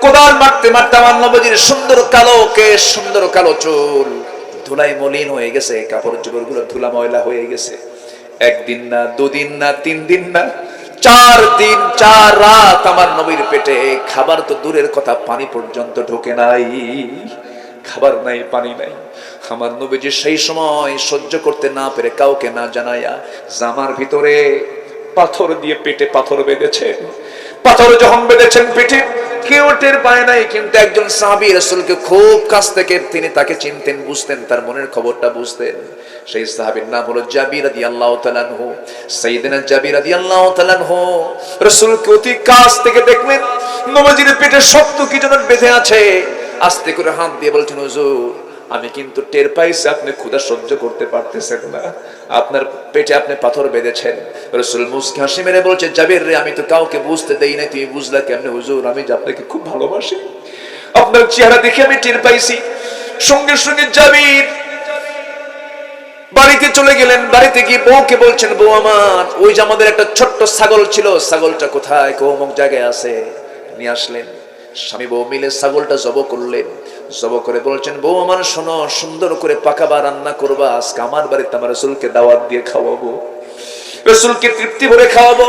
কোদাল মারতে মারতে আমার নবীজির সুন্দর কালো কেশ, সুন্দর কালো চুল ধুলায় মলিন হয়ে গেছে, কাপড় চোপড়গুলো ধুলা ময়লা হয়ে গেছে। 1 দিন না, 2 দিন না, 3 দিন না, 4 দিন 4 রাত আমার নবীর পেটে খাবার তো দূরের কথা, পানি পর্যন্ত ঢোকে নাই। খাবার নাই, পানি নাই। আমার নবীজি সেই সময় সহ্য করতে না পেরে কাউকে না জানাইয়া জামার ভিতরে পাথর দিয়ে পেটে পাথর বেঁধেছেন। পাথর যখন বেঁধেছেন পেটে, কেউ টের পায় নাই, কিন্তু একজন সাহাবী রাসূলকে খুব কাছ থেকে তিনি তাকে চিনতেন, বুঝতেন, তার মনের খবরটা বুঝতেন। সেই সাহাবীর নাম হলো জাবির রাদিয়াল্লাহু তাআলা আনহু। সাইয়েদনা জাবির রাদিয়াল্লাহু তাআলা আনহু রাসূলকে অতি কাছ থেকে দেখলেন, নবীজির পেটে শক্ত কি যেন বেঁধে আছে। আস্তে করে হাত দিয়ে বলছেন, হুজুর আমি কিন্তু টের পাইছি আপনি ক্ষুধা সহ্য করতে পারতেছেন না, আপনার পেটে আপনি পাথর বেঁধেছেন। রাসূল মুস্কি হাসি মেরে বলছে, জাবির রে, আমি তো কাউকে বুঝতে দেই না, তুমি বুঝলা কেমনে? হুজুর আমি যে আপনাকে খুব ভালোবাসি, আপনার চেহারা দেখে আমি টের পাইছি। সঙ্গে সঙ্গে জাবির বাড়িতে চলে গেলেন। বাড়িতে গিয়ে বউকে বলছেন, বউ আমার, ওই যে আমাদের একটা ছোট্ট ছাগল ছিল, ছাগলটা কোথায়? অমুক জায়গায় আছে। নিয়ে আসলেন। স্বামী বউ মিলে ছাগলটা জবাই করলেন। জবাই করে বলছেন, বউ আমার শোনো, সুন্দর করে পাকাবা রান্না করবা, আজকে আমার বাড়িতে আমার রাসূলকে দাওয়াত দিয়ে খাওয়াবো, রাসূলকে তৃপ্তি ভরে খাওয়াবো,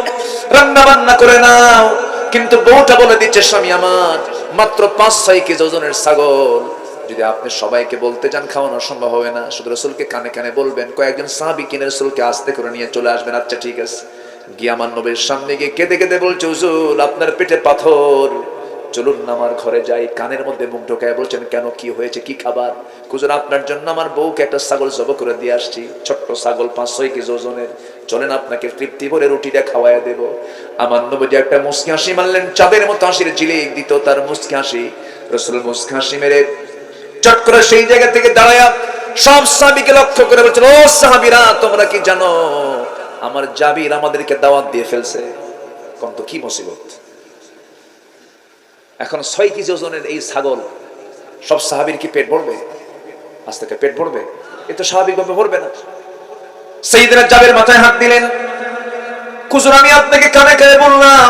রান্না বান্না করে নাও। কিন্তু বউটা বলে দিচ্ছে, স্বামী আমার, মাত্র 5-6 কেজি ওজনের ছাগল, যদি আপনি সবাইকে বলতে যান খাওয়ানো সম্ভব হবে না, শুধু রাসূলকে কানে কানে বলবেন, কয়েকজন সাহাবী কিনে রাসূলকে আস্তে করে নিয়ে চলে আসবেন। আচ্ছা ঠিক আছে। গিয়ে আমার নবীর সামনে গিয়ে কেঁদে কেঁদে বলছে, হুজুর আপনার পেটে পাথর, চলুন না আমার ঘরে যাই। কানের মধ্যে মুখ ঢোকায় বলছেন, কেন, কি হয়েছে, কি খাবার? হুজুর আপনার জন্য আমার বউকে একটা ছাগল জবাই করে দিয়ে আসছি, ছোট্ট ছাগল 5-6 কেজি ওজনের, চলেন আপনাকে তৃপ্তি ভরে রুটিটা খাওয়াইয়া দেব। আমার নবীজি একটা মুস্কি হাসি মারলেন, চাঁদের মতো হাসির ঝিলিক দিত তার মুস্কি হাসি। রাসূল মুস্কি হাসি মেরে চট করে সেই জায়গা থেকে দাঁড়ায়া সব সাহাবীকে লক্ষ্য করে বলছেন, ও সাহাবীরা, তোমরা কি জানো আমার জাবির আমাদেরকে দাওয়াত দিয়ে ফেলছে? কোন তো কি মুসিবত! এখন 6 কেজি ওজনের এই ছাগল, সব সাহাবীর কি পেট ভরবে? আজ থেকে পেট ভরবে? এ তো স্বাভাবিকভাবে ভরবে না। সাইয়েদনা জাবির মাথায় হাত দিলেন, হুজুর আমি আপনাকে কানে কানে বললাম,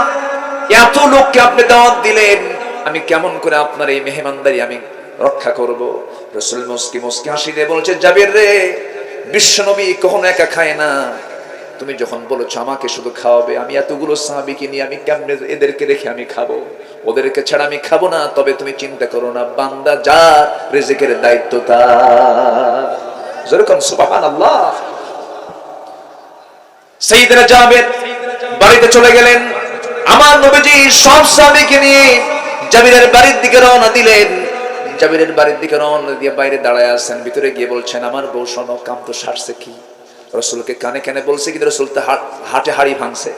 এত লোককে আপনি দাওয়াত দিলেন, আমি কেমন করে আপনার এই মেহমানদারি আমি রক্ষা করব? রাসূল মুস্কি মুস্কি হাসি দিয়ে বলছে, জাবির রে, বিশ্বনবী কখনো একা খায় না, তুমি যখন বলেছো আমাকে শুধু খাওয়াবে, আমি এতগুলো সাহাবীকে নিয়ে আমি কেমনে এদেরকে রেখে আমি খাবো? ওদেরকে ছাড়া আমি খাবো না। তবে তুমি চিন্তা করো না, বান্দা যার রিজিকের দায়িত্ব তার। যেরকম সুবহানাল্লাহ। সাইয়েদনা জাবির বাড়িতে চলে গেলেন। আমার নবীজি সব সাহাবীকে নিয়ে জাবিরের বাড়ির দিকে রওনা দিলেন। জাবিরের বাড়ির দিকে রওনা দিয়ে বাইরে দাঁড়ায় আছেন, ভিতরে গিয়ে বলছেন, আমার বউ শোনো, কাম তো সারছে কি? রাসূলকে কানে কানে বলছে, কিন্তু রাসূল তো হাটে হাড়ি ভাঙছে,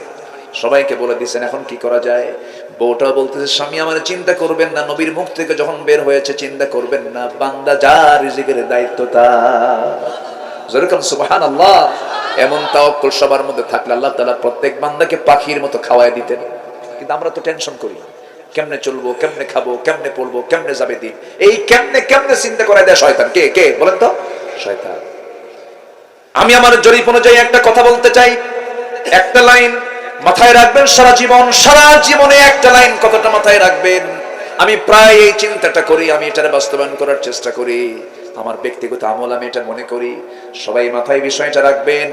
সবাইকে বলে দিচ্ছেন এখন কি করা যায়। বউটা বলতেছে, স্বামী আমার চিন্তা করবেন না, নবীর মুখ থেকে যখন বের হয়েছে চিন্তা করবেন না, বান্দা যা রিজিকের দায়িত্ব তার। যেরকম সুবহানাল্লাহ। এমন তাওয়াক্কুল সবার মধ্যে থাকলে আল্লাহ তাআলা প্রত্যেক বান্দাকে পাখির মতো খাওয়ায় দিতেন। কিন্তু আমরা তো টেনশন করি, কেমনে চলবো, কেমনে খাবো, কেমনে পড়বো, কেমনে যাবে দিন। এই কেমনে কেমনে চিন্তা করায় দেয় শয়তান। কে কে বলেন তো? শয়তান। আমি আমার জরিপ অনুযায়ী একটা কথা বলতে চাই, একটা লাইন মাথায় রাখবেন সারা জীবন। সারা জীবনে একটা লাইন কতটা মাথায় রাখবেন? আমি প্রায় এই চিন্তাটা করি, আমি এটার বাস্তবায়ন করার চেষ্টা করি, আমার ব্যক্তিগত আমল আমি এটা মনে করি। সবাই মাথায় বিষয়টা রাখবেন,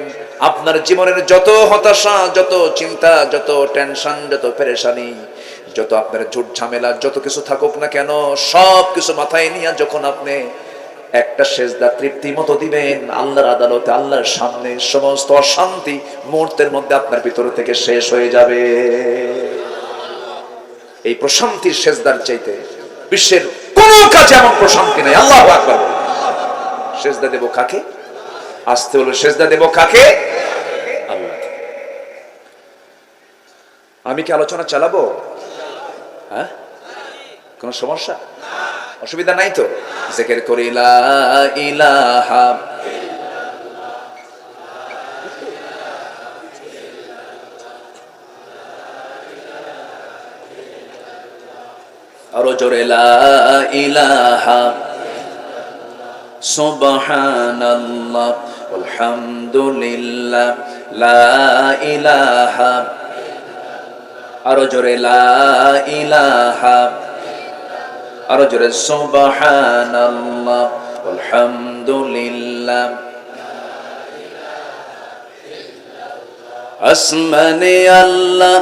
আপনার জীবনের যত হতাশা, যত চিন্তা, যত টেনশন, যত পেরেশানি, যত আপনার ঝুট ঝামেলা, যত কিছু থাকুক না কেন, সব কিছু মাথায় নিয়ে যখন আপনি একটা সেজদা তৃপ্তি মতো দিবেন আল্লাহর আদালতে, আল্লাহর সামনে, সমস্ত অশান্তি মুহূর্তের মধ্যে আপনার ভিতর থেকে শেষ হয়ে যাবে। এই প্রশান্তির সেজদার চাইতে বিশ্বের কোন কাজে এমন প্রশান্তি নাই। আল্লাহু আকবার। সেজদা দেব কাকে? আসতে হলো সেজদা দেব কাকে? আল্লাহ। আমি কি আলোচনা চালাবো? হ্যাঁ, কোন সমস্যা, অসুবিধা নাই তো? জিকির করি লা ইলাহা, আরো জোরে লা ইলাহা, সুবহানাল্লাহ আলহামদুলিল্লাহ, লা ইলাহা, আরো জোরে লা ইলাহা, আরো জোরে সুবহানাল্লাহ আলহামদুলিল্লাহ। আসমানে আল্লাহ,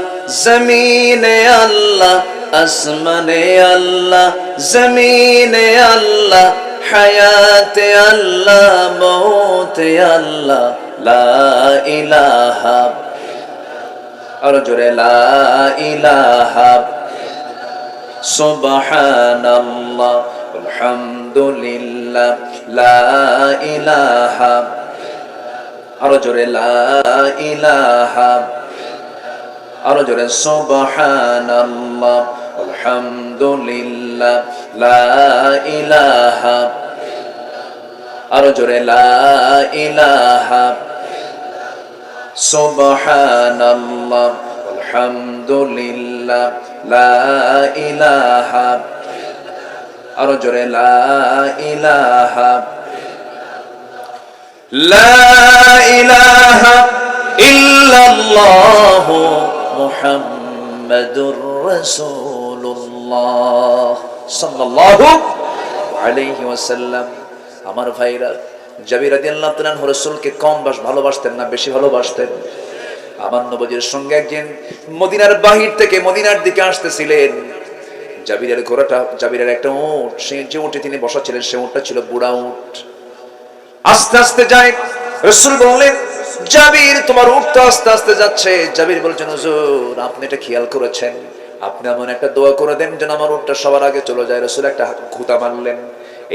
জমিনে আল্লাহ, আসমানে আল্লাহ, জমিনে আল্লাহ, হায়াতে আল্লাহ, মৌতে আল্লাহ, লা ইলাহা, আরো জোরে লা ইলাহা, সুবহানাল্লাহ আলহামদুলিল্লাহ, লা ইলাহা, আরো জোরে লা ইলাহা, আরো জোরে সুবহানাল্লাহ আলহামদুলিল্লাহ, লা ইলাহা, আরো জোরে লা ইলাহা, সুবহানাল্লাহ আলহামদুলিল্লাহ, লা ইলাহা, আরো জোরে লা ইলাহা, লা ইলাহা ইল্লাল্লাহ মুহাম্মাদুর রাসূলুল্লাহ সাল্লাল্লাহু আলাইহি ওয়াসাল্লাম। আমার ভাইরা, জাবির রাদিয়াল্লাহু তাআলা আনহু রাসূলকে কম ভালোবাসতেন না বেশি ভালোবাসতেন? আমার নবীর সঙ্গে একদিন মদিনার বাহির থেকে মদিনার দিকে আসতেছিলেন। জাবিরের ঘোড়াটা, জাবিরের একটা উট, সেই যে উটে তিনি বসা ছিলেন সে উটটা ছিল বুড়া উট। আস্তে আস্তে যায়। রাসূল বললেন, জাবির তোমার উটটা আস্তে আস্তে যাচ্ছে। জাবির বলছেন, হুজুর আপনি এটা খেয়াল করেছেন? আপনি এমন একটা দোয়া করে দেন যেন আমার উটটা সবার আগে চলে যায়। রাসূল একটা ঘুতা মারলেন।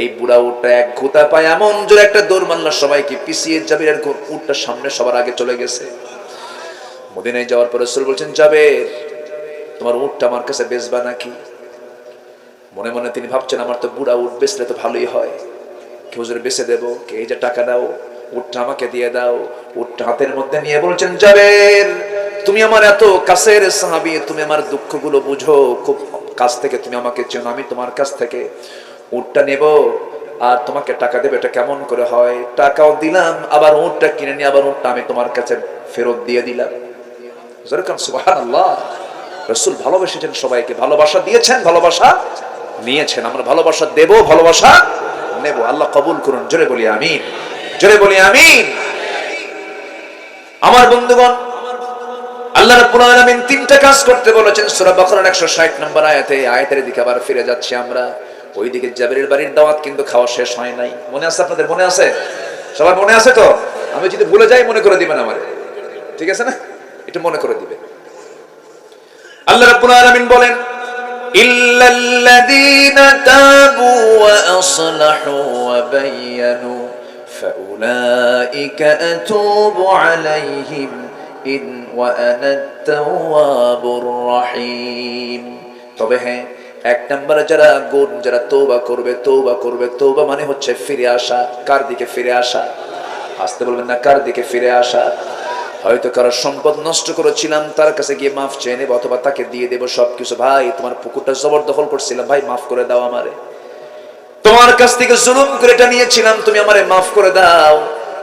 এই বুড়া উটটা এক ঘুতা পায় এমন জোরে একটা দৌড় মারল, সবাইকে পিছিয়ে জাবিরের উটটা সামনে সবার আগে চলে গেছে। মদিনায় যাওয়ার পর রাসূল বলছেন, জাবের তোমার উটটা আমার কাছে বেচবা নাকি? মনে মনে তিনি ভাবছেন, আমার তো বুড়া উট, বেচলে তো ভালোই হয়, কে হুজুর বেচে দেবো, কে এই যে টাকা দাও, উটটা আমাকে দিয়ে দাও। উটটা হাতের মধ্যে নিয়ে বলছেন, জাবের তুমি আমার এত কাছের সাহাবী, তুমি আমার দুঃখগুলো বুঝো, খুব কাছ থেকে তুমি আমাকে চেনো, আমি তোমার কাছ থেকে উটটা নেব আর তোমাকে টাকা দেবে, এটা কেমন করে হয়? টাকাও দিলাম, আবার উটটা কিনে নিয়ে আবার উটটা আমি তোমার কাছে ফেরত দিয়ে দিলাম। সুবহানাল্লাহ। রাসূল ভালোবেসেছেন সবাইকে, ভালোবাসা দিয়েছেন, ভালোবাসা নিয়েছেন। আমরা ভালোবাসা দেব, ভালোবাসা নেব। আল্লাহ কবুল করুন। জোরে বলি আমিন, জোরে বলি আমিন। আমার বন্ধুগণ, আল্লাহ রাব্বুল আলামিন তিনটা কাজ করতে বলেছেন সূরা বাকারার 160 নম্বর আয়াতে। আয়াতের দিকে আবার ফিরে যাচ্ছি আমরা। ওইদিকে জাবিরের বাড়ির দাওয়াত কিন্তু খাওয়া শেষ হয় নাই। মনে আছে আপনাদের? মনে আছে? সবার মনে আছে তো? আমি যদি ভুলে যাই মনে করে দিবেন আমারে, ঠিক আছে না? এটা মনে করে দিবে। আল্লাহ রাব্বুল আলামিন বলেন, ইল্লাল্লাযীনা তাবু ওয়া আসলাহু ওয়া বায়্যানু ফাউলাইকা আতুবু আলাইহিম ইন ওয়া আনা আত-তাওয়াবুর রহিম। তবে হ্যাঁ, এক নম্বরে যারা তওবা করবে, তওবা মানে হচ্ছে ফিরে আসা। কার দিকে ফিরে আসা? আসতে বলবেন না, কার দিকে ফিরে আসা? হয়তো কারো সম্পদ নষ্ট করেছিলাম, তার কাছে গিয়ে মাফ চেয়ে নেব, অথবা তাকে দিয়ে দেবো সবকিছু। ভাই, তোমার পুকুরটা জবরদখল করছিলাম, ভাই মাফ করে দাও আমারে। তোমার কাছ থেকে জুলুম করে এটা নিয়েছিলাম, তুমি আমারে মাফ করে দাও।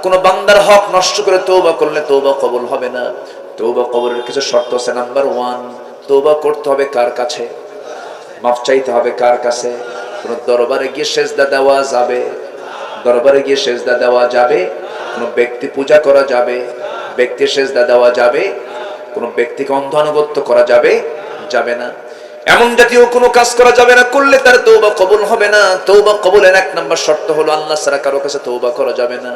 কোন বান্দার হক নষ্ট করে তওবা করলে তওবা কবুল হবে না। তওবা কবুলের কিছু শর্ত আছে। নাম্বার 1, তওবা করতে হবে কার কাছে? মাফ চাইতে হবে কার কাছে? কোন দরবারে গিয়ে সেজদা দেওয়া যাবে? দরবারে গিয়ে সেজদা দেওয়া যাবে? কোন ব্যক্তি পূজা করা যাবে? ব্যক্তি সেজদা দেওয়া যাবে? কোন ব্যক্তিকে অন্ধ আনুগত্য করা যাবে? যাবে না। এমন জাতীয় কোনো কাজ করা যাবে না, করলে তার তওবা কবুল হবে না। তওবা কবুলের 1 নম্বর শর্ত হলো আল্লাহ ছাড়া কারো কাছে তওবা করা যাবে না।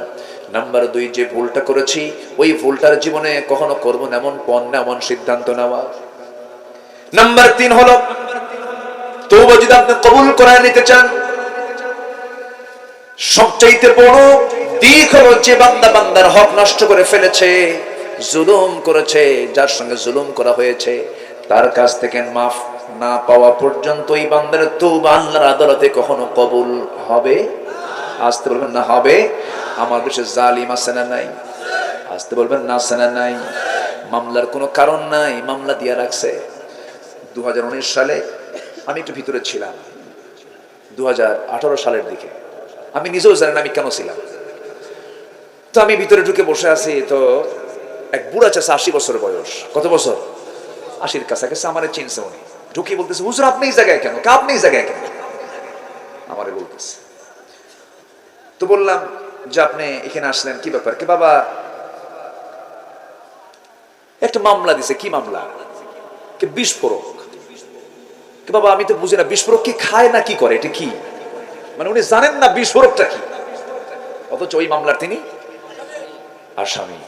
নাম্বার 2, যে ভুলটা করেছি ওই ভুলটার জীবনে কখনো করব না এমন পণ না, এমন সিদ্ধান্ত নেওয়া। নাম্বার 3 হলো, তওবা যদি আপনি কবুল করে নিতে চান, সবচাইতে বড় দিক হলো যে বান্দার হক নষ্ট করে ফেলেছে, জুলুম করেছে, যার সঙ্গে জুলুম করা হয়েছে, তার কাছ থেকে মাফ না পাওয়া পর্যন্ত এই বান্দার তওবা আল্লাহর আদালতে কখনো কবুল হবে? আসতে বলবেন না, হবে। আমার দেশে জালিম আছে না নাই? আসতে বলবেন না, আছে না নাই? মামলার কোনো কারণ নাই, মামলা দিয়া রাখছে। 2019 সালে আমি একটু ভিতরে ছিলাম, 2018 সালের দিকে। আমি নিজেও জানি না আমি কেন ছিলাম। তো আমি ভিতরে ঢুকে বসে আছি, তো এক বুড়া চাচা, 80 বছর বয়স। কত বছর? 80-র কাছাকাছি। আমারে চিনছে উনি। ঢুকে বলতেছে, হুজুর আপনি এই জায়গায় কেন? আপনি এই জায়গায় কেন? আমারে বলতেছে। তো বললাম যে আপনি এখানে আসলেন, কি ব্যাপার? কি বাবা, একটা মামলা দিছে। কি মামলা? কি বিস্ফোরক। কি বাবা, আমি তো বুঝি না বিস্ফোরক কি খায় না কি করে, এটা কি? মানে উনি জানেন না বিস্ফোরকটা কি, অথচ ওই মামলার তিনি আসামি।